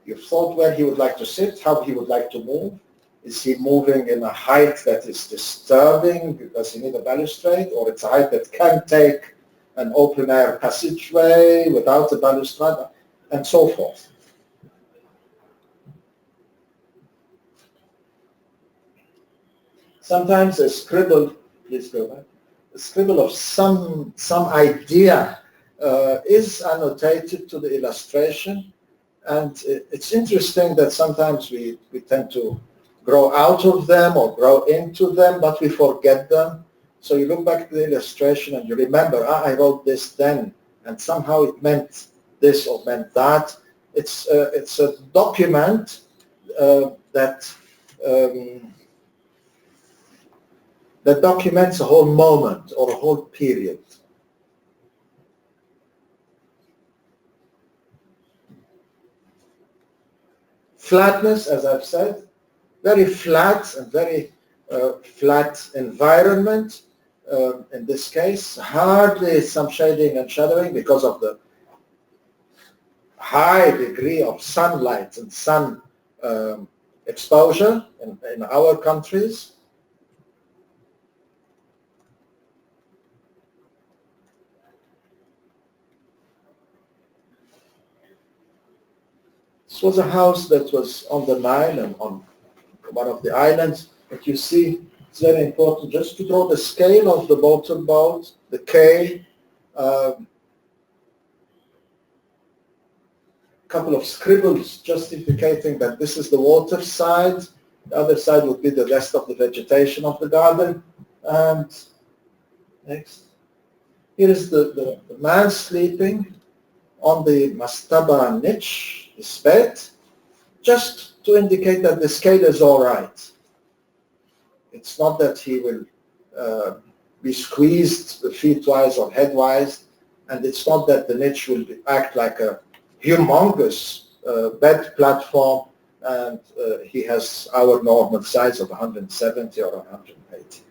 You've thought where he would like to sit, how he would like to move. Is he moving in a height that is disturbing? Does he need a balustrade? Or it's a height that can take an open-air passageway without a balustrade, and so forth. Sometimes a scribble, please go back, a scribble of some idea is annotated to the illustration. And it's interesting that sometimes we tend to grow out of them or grow into them, but we forget them. So you look back to the illustration and you remember, I wrote this then, and somehow it meant this or meant that. It's a document that documents a whole moment or a whole period. Flatness, as I've said, very flat and very flat environment. In this case, hardly some shading and shadowing because of the high degree of sunlight and sun exposure in our countries. This was a house that was on the Nile and on one of the islands. But you see, it's very important just to draw the scale of the motorboat, the quay, couple of scribbles just indicating that this is the water side. The other side would be the rest of the vegetation of the garden. And next. Here is the man sleeping on the mastaba niche, his bed, just to indicate that the scale is all right. It's not that he will be squeezed feet-wise or head-wise, and it's not that the niche will act like a humongous bed platform, and he has our normal size of 170 or 180.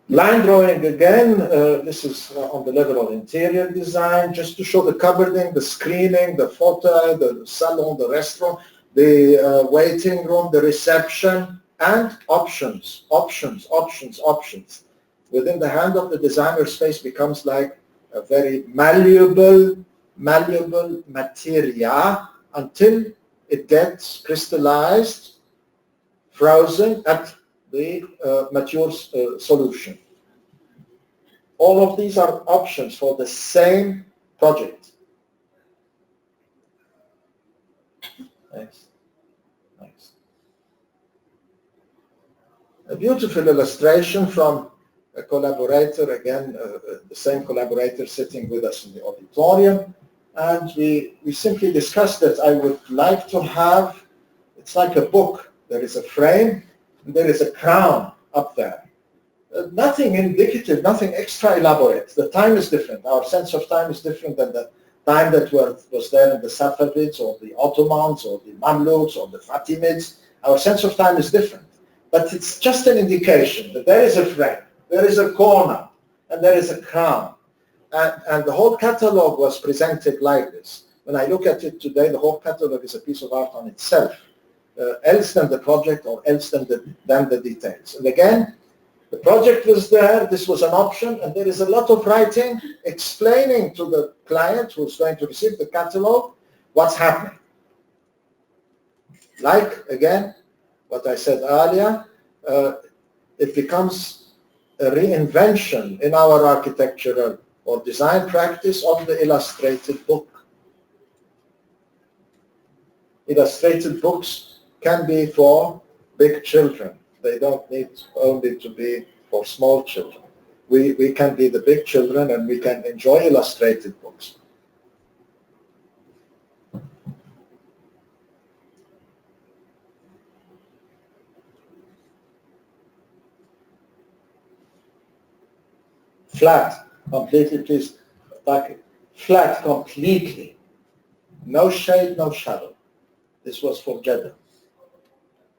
Line drawing again, this is on the level of interior design, just to show the cupboarding, the screening, the fauteuil, the salon, the restaurant, the waiting room, the reception, and options. Within the hand of the designer, space becomes like a very malleable materia until it gets crystallized, frozen at the mature solution. All of these are options for the same project. Next. A beautiful illustration from a collaborator, again, the same collaborator sitting with us in the auditorium. And we simply discussed that I would like to have, it's like a book. There is a frame, and there is a crown up there. Nothing indicative, nothing extra elaborate. The time is different. Our sense of time is different than the time that was there in the Safavids or the Ottomans or the Mamluks or the Fatimids. Our sense of time is different. But it's just an indication that there is a frame, there is a corner, and there is a crown. And the whole catalog was presented like this. When I look at it today, the whole catalog is a piece of art on itself, else than the project or else than the details. And again, the project was there, this was an option, and there is a lot of writing explaining to the client who's going to receive the catalog what's happening. Like, again, what I said earlier, it becomes a reinvention in our architectural or design practice of the illustrated book. Illustrated books can be for big children. They don't need only to be for small children. We can be the big children and we can enjoy illustrated books. Flat, completely, please. Flat, completely. No shade, no shadow. This was for Jeddah.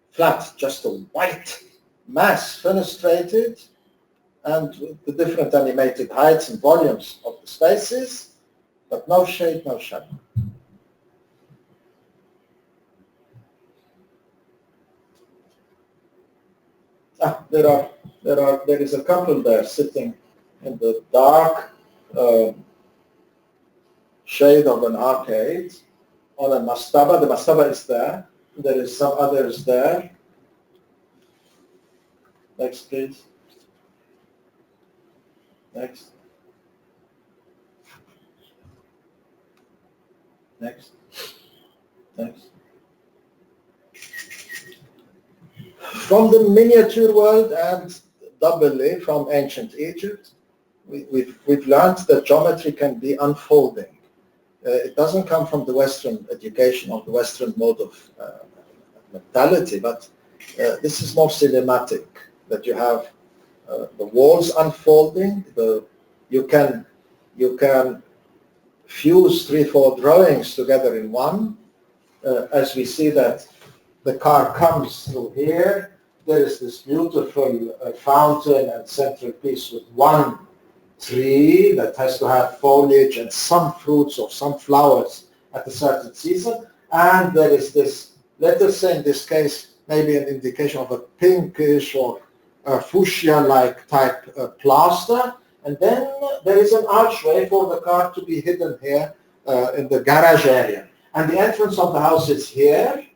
Flat, just a white mass, fenestrated, and with the different animated heights and volumes of the spaces, but no shade, no shadow. There is a couple there sitting in the dark shade of an arcade on a mastaba. The mastaba is there. There is some others there. Next, please. Next. Next. Next. From the miniature world and doubly from ancient Egypt, we've learned that geometry can be unfolding. It doesn't come from the Western education or the Western mode of mentality, but this is more cinematic, that you have the walls unfolding. You can fuse 3-4 drawings together in one, as we see that the car comes through here. There is this beautiful fountain and central piece with one tree that has to have foliage and some fruits or some flowers at a certain season. And there is this, let us say in this case, maybe an indication of a pinkish or a fuchsia-like type plaster. And then there is an archway for the car to be hidden here in the garage area. And the entrance of the house is here.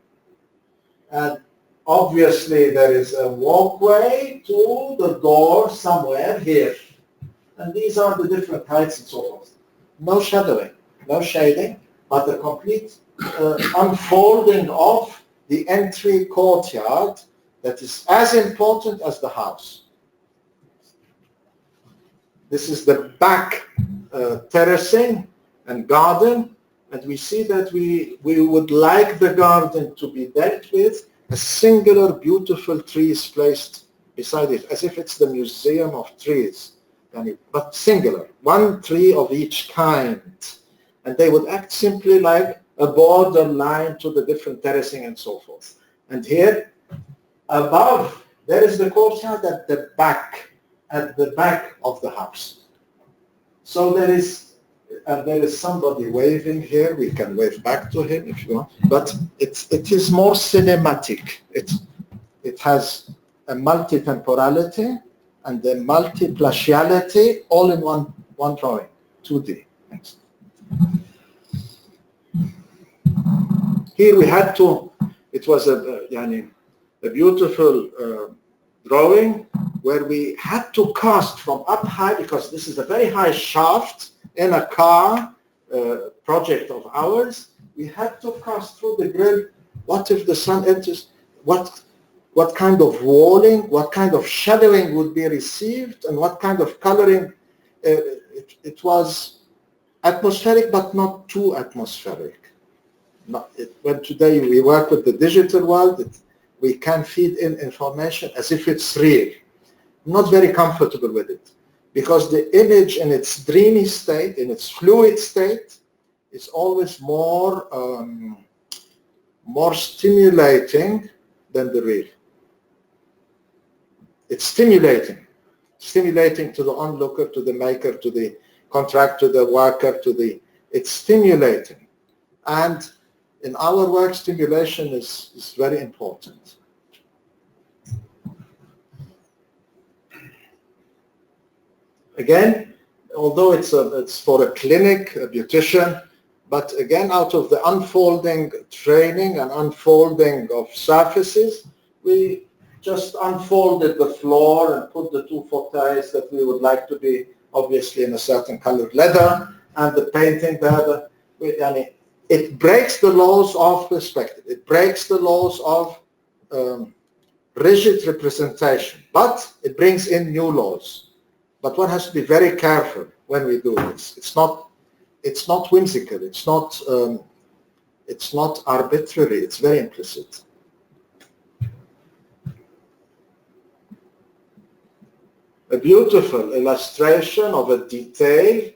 And obviously there is a walkway to the door somewhere here. And these are the different heights and so forth. No shadowing, no shading, but a complete unfolding of the entry courtyard that is as important as the house. This is the back terracing and garden, and we see that we would like the garden to be dealt with. A singular beautiful tree is placed beside it, as if it's the museum of trees, but singular, one tree of each kind. And they would act simply like a borderline to the different terracing and so forth. And here, above, there is the courtyard at the back of the house. So there is somebody waving here. We can wave back to him if you want. But it is more cinematic. It has a multi-temporality and a multi-placiality all in one drawing, 2D. Thanks. Here we had to, it was a beautiful drawing where we had to cast from up high, because this is a very high shaft in a car project of ours. We had to cast through the grill. What if the sun enters? What what kind of walling, what kind of shadowing would be received, and what kind of coloring. It was atmospheric, but not too atmospheric. When today we work with the digital world, we can feed in information as if it's real. I'm not very comfortable with it, because the image in its dreamy state, in its fluid state, is always more stimulating than the real. It's stimulating to the onlooker, to the maker, to the contractor, to the worker, it's stimulating. And in our work, stimulation is very important. Again, although it's for a clinic, a beautician, but again, out of the unfolding training and unfolding of surfaces, we just unfolded the floor and put the 2 fauteuils that we would like to be obviously in a certain colored leather, and the painting there. It breaks the laws of perspective. It breaks the laws of rigid representation, but it brings in new laws. But one has to be very careful when we do this. It's not whimsical. It's not arbitrary. It's very implicit. A beautiful illustration of a detail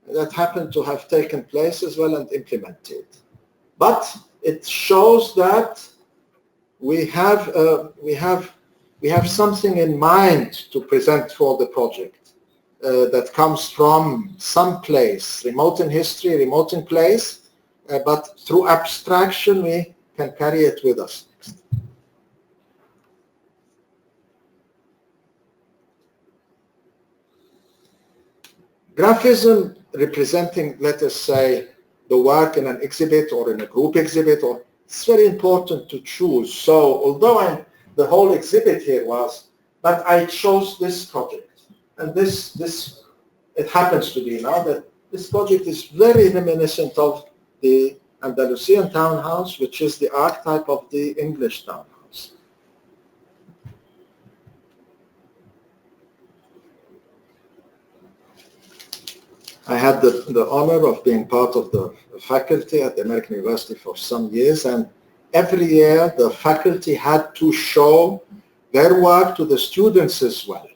that happened to have taken place as well and implemented. But it shows that we have something in mind to present for the project that comes from some place, remote in history, remote in place, but through abstraction we can carry it with us. Graphism representing, let us say, the work in an exhibit or in a group exhibit, it's very important to choose. So although the whole exhibit here was, but I chose this project. And this it happens to be now that this project is very reminiscent of the Andalusian townhouse, which is the archetype of the English townhouse. I had the honor of being part of the faculty at the American University for some years, and every year the faculty had to show their work to the students as well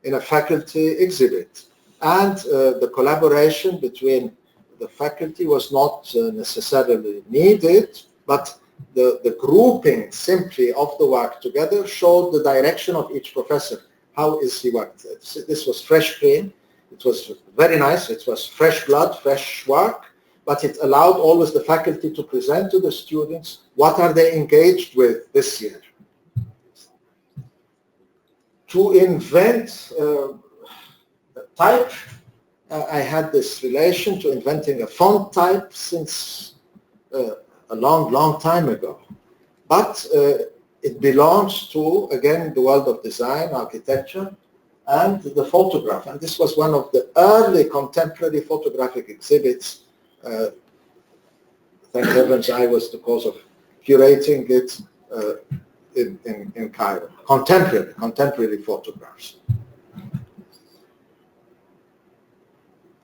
in a faculty exhibit. And the collaboration between the faculty was not necessarily needed, but the grouping simply of the work together showed the direction of each professor. How is he worked? This was fresh cream. It was very nice. It was fresh blood, fresh work, but it allowed always the faculty to present to the students what are they engaged with this year. To invent type, I had this relation to inventing a font type since a long time ago. But it belongs to, again, the world of design, architecture, and the photograph. And this was one of the early contemporary photographic exhibits. Thank heavens I was the cause of curating it in Cairo. Contemporary photographs.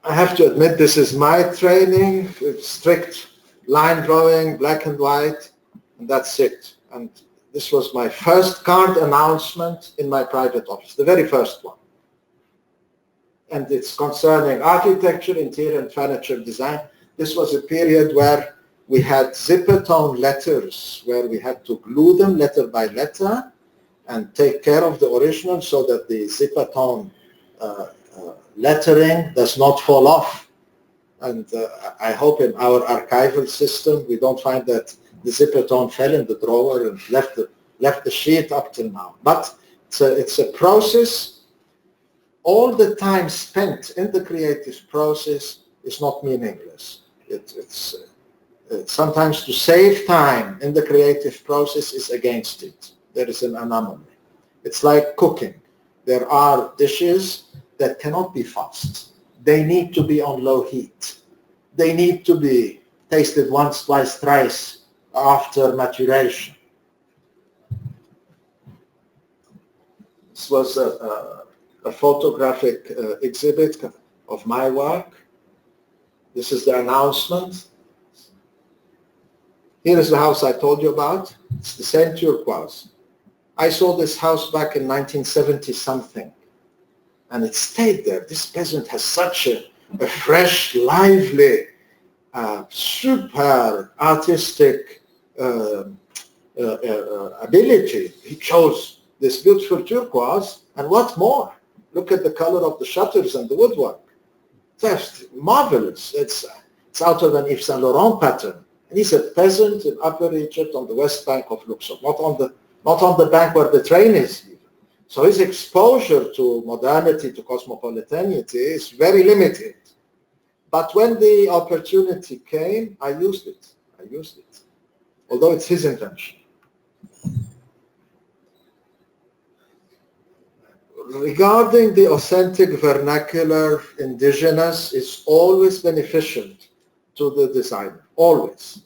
I have to admit this is my training. It's strict line drawing, black and white, and that's it. And this was my first card announcement in my private office, the very first one. And it's concerning architecture, interior and furniture design. This was a period where we had zipper tone letters, where we had to glue them letter by letter and take care of the original so that the zipper tone lettering does not fall off. And I hope in our archival system we don't find that the zipper tone fell in the drawer and left the sheet up till now. But it's a process. All the time spent in the creative process is not meaningless. It's sometimes to save time in the creative process is against it. There is an anomaly. It's like cooking. There are dishes that cannot be fast. They need to be on low heat. They need to be tasted once, twice, thrice after maturation. This was a photographic exhibit of my work. This is the announcement. Here is the house I told you about. It's the same turquoise. I saw this house back in 1970 something, and it stayed there. This peasant has such a fresh, lively, super artistic ability. He chose this beautiful turquoise, and what more? Look at the color of the shutters and the woodwork. Just marvelous. It's out of an Yves Saint Laurent pattern. And he's a peasant in Upper Egypt on the west bank of Luxor, not on the bank where the train is. So his exposure to modernity, to cosmopolitanity is very limited. But when the opportunity came, I used it. Although it's his invention. Regarding the authentic vernacular indigenous is always beneficial to the designer, always.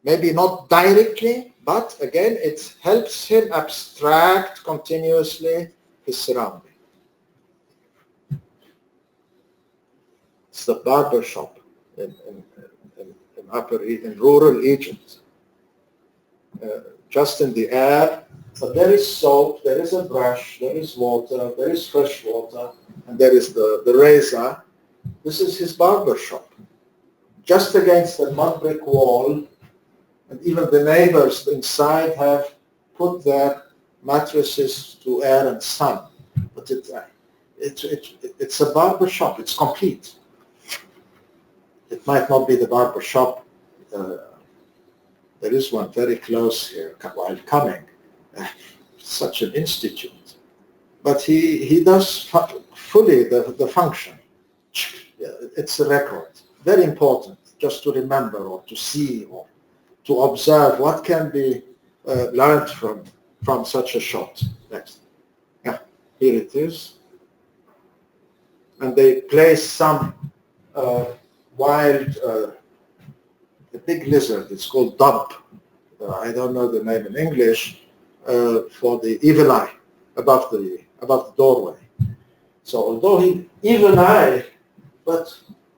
Maybe not directly, but again, it helps him abstract continuously his surrounding. It's the barber shop in rural Egypt. Just in the air, but there is soap, there is a brush, there is water, there is fresh water, and there is the razor. This is his barber shop. Just against the mud brick wall, and even the neighbors inside have put their mattresses to air and sun. But it's a barber shop, it's complete. It might not be the barber shop. There is one very close here while coming. Such an institute. But he does fully the function. It's a record. Very important just to remember or to see or to observe what can be learned from such a shot. Next. Yeah, here it is. And they place some wild, a big lizard, it's called dub. I don't know the name in English, for the evil eye above the doorway. So although he evil eye, but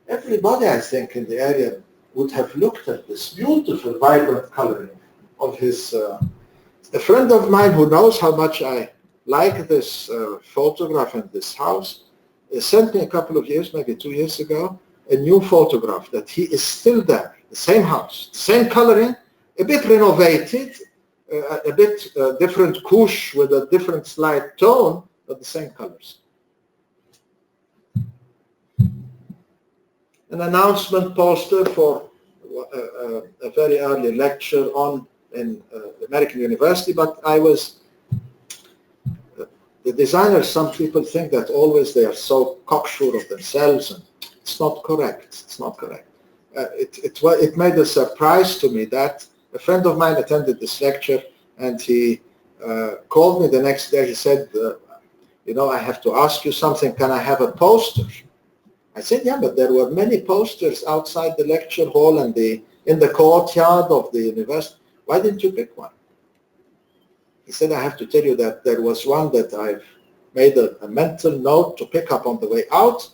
everybody I think in the area would have looked at this beautiful vibrant coloring of his. A friend of mine who knows how much I like this photograph and this house sent me a couple of years, maybe 2 years ago, a new photograph that he is still there, the same house, same coloring, a bit renovated, a bit different couche with a different slight tone, but the same colors. An announcement poster for a very early lecture in American University, but I was, the designers, some people think that always they are so cocksure of themselves, and it's not correct, it's not correct. It made a surprise to me that a friend of mine attended this lecture, and he called me the next day. He said, you know, I have to ask you something. Can I have a poster? I said, yeah, but there were many posters outside the lecture hall and in the courtyard of the university. Why didn't you pick one? He said, I have to tell you that there was one that I've made a mental note to pick up on the way out,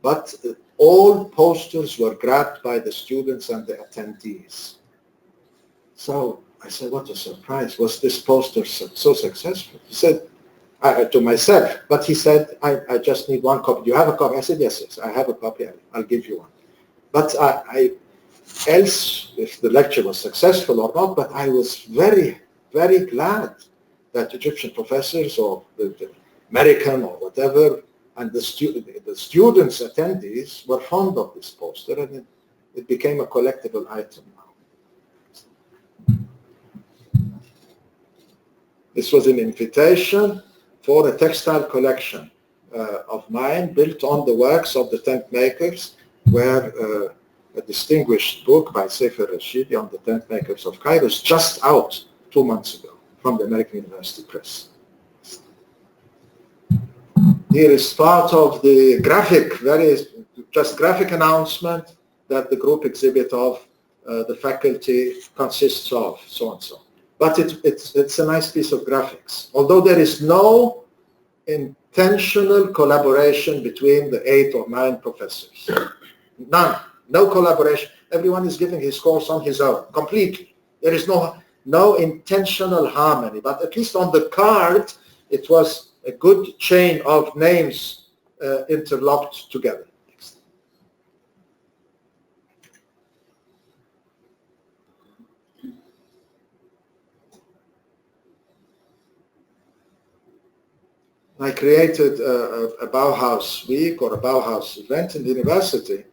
but all posters were grabbed by the students and the attendees. So I said, what a surprise. Was this poster so successful? He said, to myself, but he said, I just need one copy. Do you have a copy? I said, yes, I have a copy. I'll give you one. But else, if the lecture was successful or not, but I was very, very glad that Egyptian professors or the American or whatever, and the students, attendees, were fond of this poster, and it became a collectible item now. This was an invitation for a textile collection of mine built on the works of the tent makers, where a distinguished book by Sefer Rashidi on the tent makers of Cairo is just out 2 months ago from the American University Press. Here is part of the graphic, graphic announcement that the group exhibit of the faculty consists of, so and so. But it's a nice piece of graphics. Although there is no intentional collaboration between the 8 or 9 professors. None. No collaboration. Everyone is giving his course on his own, completely. There is no intentional harmony, but at least on the card, it was a good chain of names interlocked together. I created a Bauhaus week or a Bauhaus event in the university.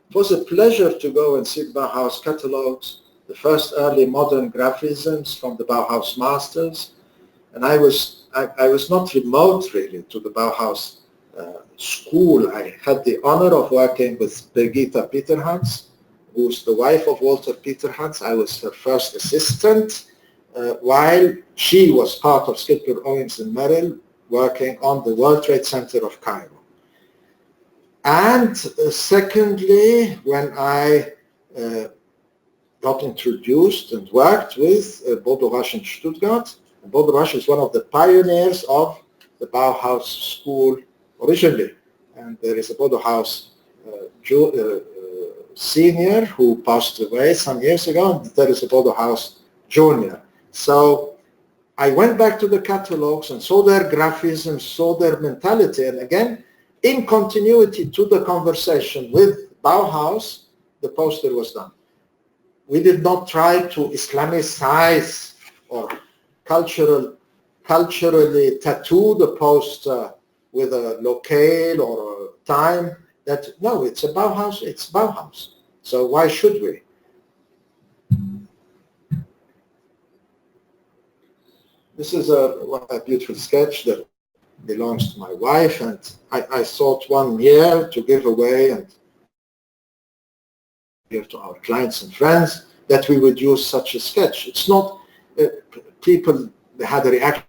It was a pleasure to go and see the Bauhaus catalogs, the first early modern graphisms from the Bauhaus masters. And I was not remote really to the Bauhaus school. I had the honor of working with Birgitta Peterhans, who's the wife of Walter Peterhans. I was her first assistant, while she was part of Skipper Owings and Merrill, working on the World Trade Center of Cairo. And secondly, when I got introduced and worked with Bodo Rasch in Stuttgart, Bodo Rasch is one of the pioneers of the Bauhaus school originally. And there is a Bodo Rasch senior who passed away some years ago, and there is a Bodo Rasch junior. So I went back to the catalogs and saw their graphism, saw their mentality, and again, in continuity to the conversation with Bauhaus, the poster was done. We did not try to Islamicize or culturally tattoo the poster with a locale or a time. No, it's a Bauhaus, it's Bauhaus. So why should we? This is a beautiful sketch that belongs to my wife, and I thought one year to give away and give to our clients and friends that we would use such a sketch. It's not people had a reaction.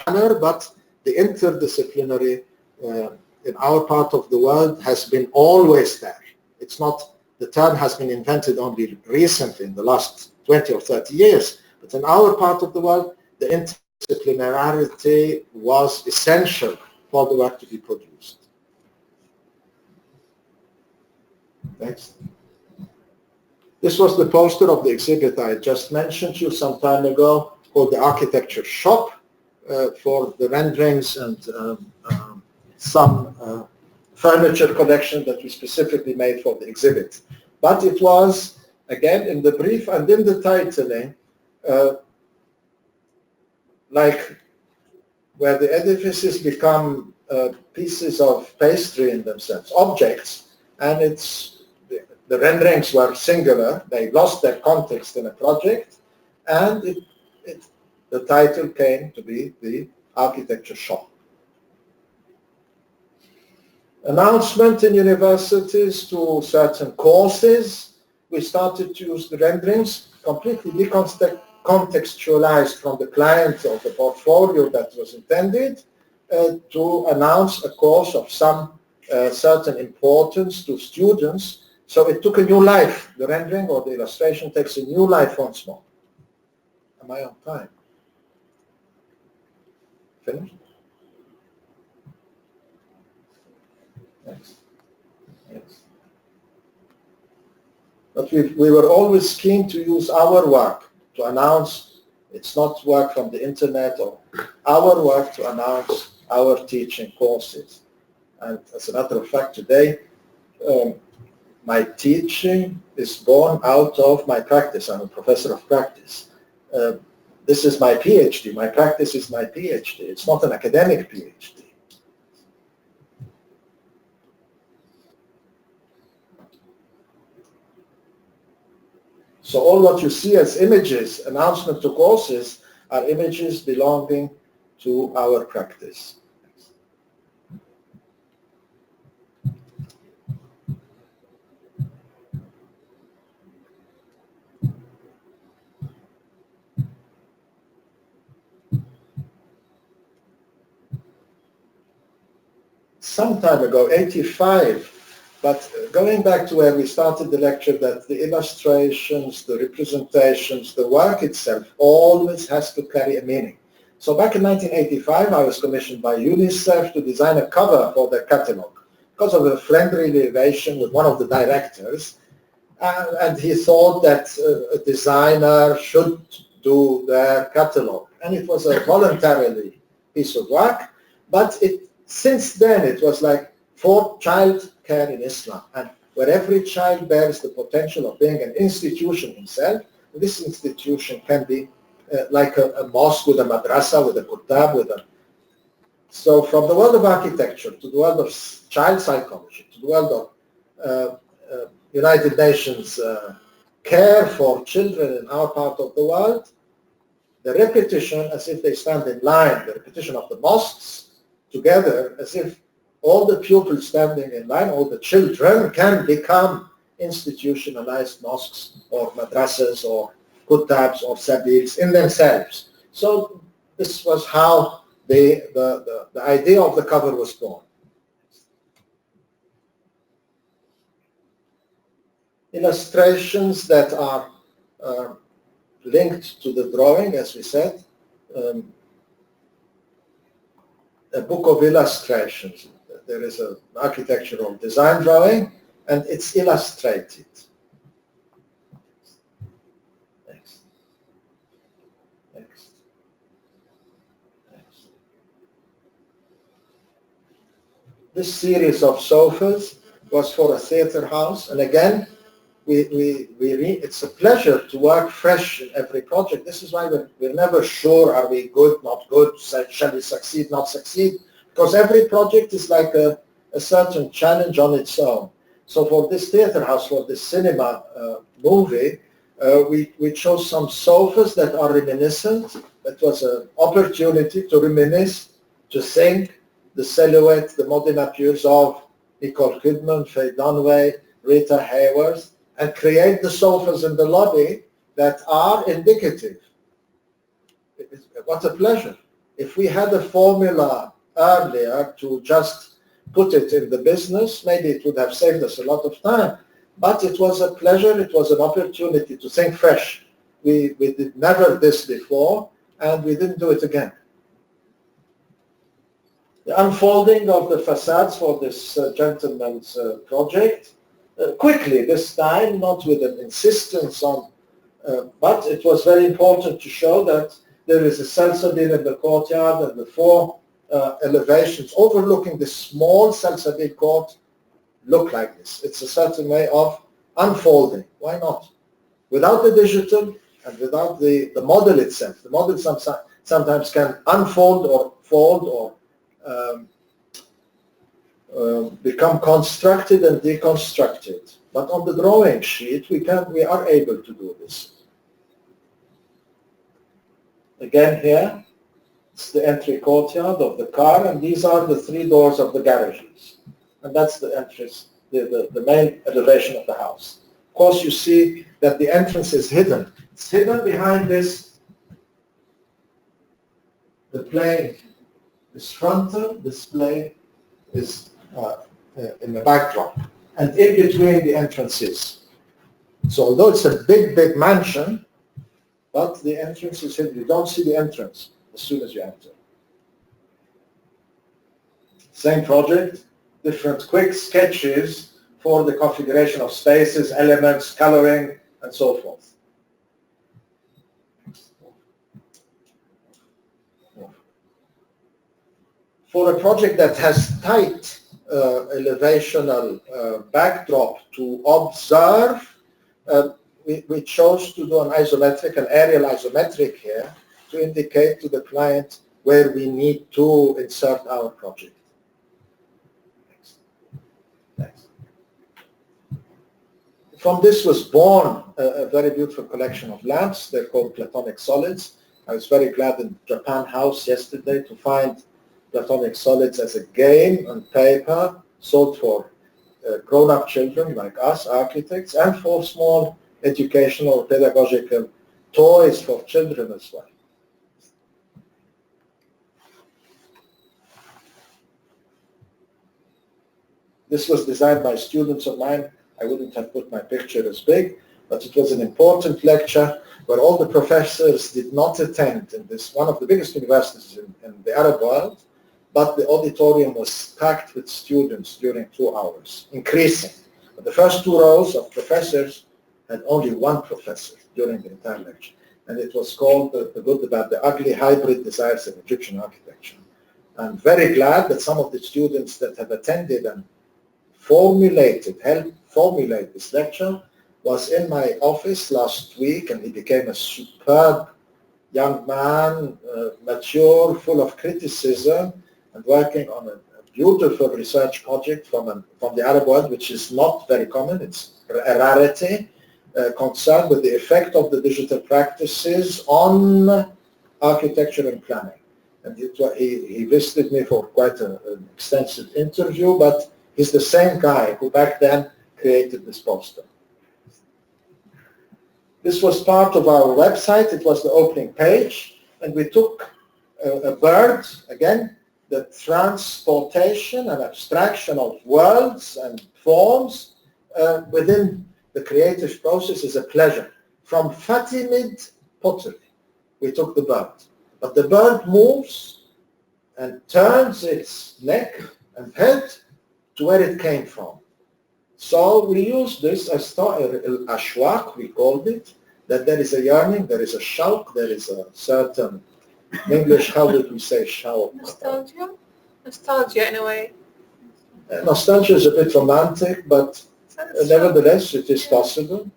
But the interdisciplinary in our part of the world has been always there. It's not, the term has been invented only recently in the last 20 or 30 years, but in our part of the world, the interdisciplinarity was essential for the work to be produced. Next. This was the poster of the exhibit I just mentioned to you some time ago, called the Architecture Shop, for the renderings and some furniture collection that we specifically made for the exhibit. But it was, again, in the brief and in the titling, like where the edifices become pieces of pastry in themselves, objects, and the renderings were singular. They lost their context in a project, and the title came to be the Architecture Shop. Announcement in universities to certain courses. We started to use the renderings, completely decontextualized from the client or the portfolio that was intended, to announce a course of some certain importance to students. So it took a new life. The rendering or the illustration takes a new life once more. Am I on time? Finished? Next. Yes. But we were always keen to use our work to announce. It's not work from the internet, or our work to announce our teaching courses. And as a matter of fact, today, my teaching is born out of my practice. I'm a professor of practice. This is my PhD. My practice is my PhD. It's not an academic PhD. So all what you see as images, announcement to courses, are images belonging to our practice. some time ago, 85, but going back to where we started the lecture, that the illustrations, the representations, the work itself always has to carry a meaning. So back in 1985, I was commissioned by UNICEF to design a cover for their catalogue because of a friendly relation with one of the directors. And he thought that a designer should do their catalogue. And it was a voluntary piece of work, but since then it was like for child care in Islam, and where every child bears the potential of being an institution himself. This institution can be like a mosque with a madrasa, with a kutab, So from the world of architecture to the world of child psychology, to the world of United Nations care for children in our part of the world, the repetition as if they stand in line, the repetition of the mosques together as if all the pupils standing in line, all the children can become institutionalized mosques or madrasas or kutabs or sabils in themselves. So this was how the idea of the cover was born. Illustrations that are linked to the drawing, as we said, a book of illustrations. There is an architectural design drawing, and it's illustrated. Next. Next. Next. This series of sofas was for a theater house, and again, it's a pleasure to work fresh in every project. This is why we're never sure, are we good, not good, shall we succeed, not succeed, because every project is like a certain challenge on its own. So for this theater house, for this cinema movie, we chose some sofas that are reminiscent. That was an opportunity to reminisce, to think the silhouette, the modern appears of Nicole Kidman, Faye Dunaway, Rita Hayworth, and create the sofas in the lobby that are indicative. What a pleasure. If we had a formula earlier to just put it in the business, maybe it would have saved us a lot of time. But it was a pleasure, it was an opportunity to think fresh. We did never this before, and we didn't do it again. The unfolding of the facades for this gentleman's project, quickly this time, not with an insistence on, but it was very important to show that there is a salsabil in the courtyard, and the four elevations overlooking the small salsabil court look like this. It's a certain way of unfolding. Why not? Without the digital and without the model itself. The model sometimes can unfold or fold or become constructed and deconstructed. But on the drawing sheet, we are able to do this. Again here, it's the entry courtyard of the car, and these are the three doors of the garages. And that's the entrance, the main elevation of the house. Of course, you see that the entrance is hidden. It's hidden behind this, the plane, this frontal display is in the backdrop, and in between the entrances. So although it's a big, big mansion, but the entrance is hidden. You don't see the entrance as soon as you enter. Same project, different quick sketches for the configuration of spaces, elements, coloring, and so forth. For a project that has tight elevational backdrop to observe, we chose to do an isometric, an aerial isometric here, to indicate to the client where we need to insert our project. Next. Next. From this was born a very beautiful collection of lamps. They're called platonic solids. I was very glad in Japan House yesterday to find platonic solids as a game on paper, sold for grown-up children like us, architects, and for small educational, pedagogical toys for children as well. This was designed by students of mine. I wouldn't have put my picture as big, but it was an important lecture where all the professors did not attend in this, one of the biggest universities in the Arab world, but the auditorium was packed with students during 2 hours, increasing. But the first 2 rows of professors had only one professor during the entire lecture. And it was called The Good, the Bad, the Ugly Hybrid Desires of Egyptian Architecture. I'm very glad that some of the students that have attended and helped formulate this lecture was in my office last week, and he became a superb young man, mature, full of criticism, and working on a beautiful research project from the Arab world, which is not very common. It's a rarity, concerned with the effect of the digital practices on architecture and planning. And he visited me for quite an extensive interview, but he's the same guy who back then created this poster. This was part of our website. It was the opening page, and we took a bird, again, the transportation and abstraction of words and forms within the creative process is a pleasure. From Fatimid pottery, we took the bird. But the bird moves and turns its neck and head to where it came from. So we use this as ashwaq, we called it, that there is a yearning, there is a shauq, there is a certain, in English, how would we say shauq? Nostalgia? Nostalgia in a way. Nostalgia is a bit romantic, but nevertheless it is possible.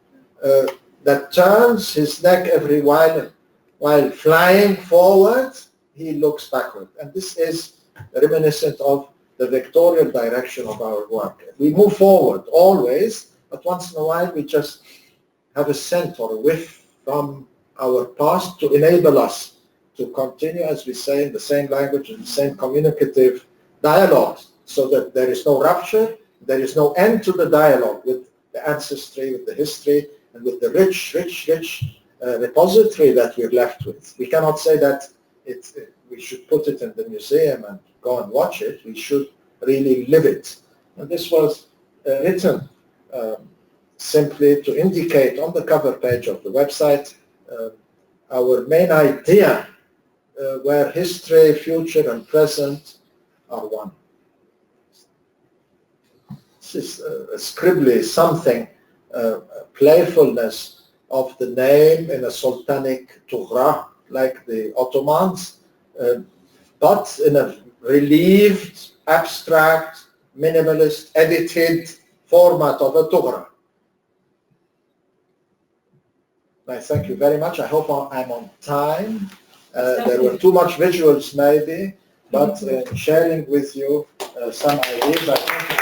That turns his neck every while flying forward, he looks backward. And this is reminiscent of the vectorial direction of our work. We move forward always, but once in a while we just have a scent or a whiff from our past to enable us to continue, as we say, in the same language, in the same communicative dialogue, so that there is no rupture, there is no end to the dialogue with the ancestry, with the history, and with the rich repository that we're left with. We cannot say that we should put it in the museum and go and watch it. We should really live it. And this was written simply to indicate on the cover page of the website our main idea where history, future, and present are one. This is a scribbly something, playfulness of the name in a sultanic tughra, like the Ottomans, but in a relieved, abstract, minimalist, edited format of a tughra. I thank you very much. I hope I'm on time. There were too much visuals maybe, but sharing with you some ideas. I think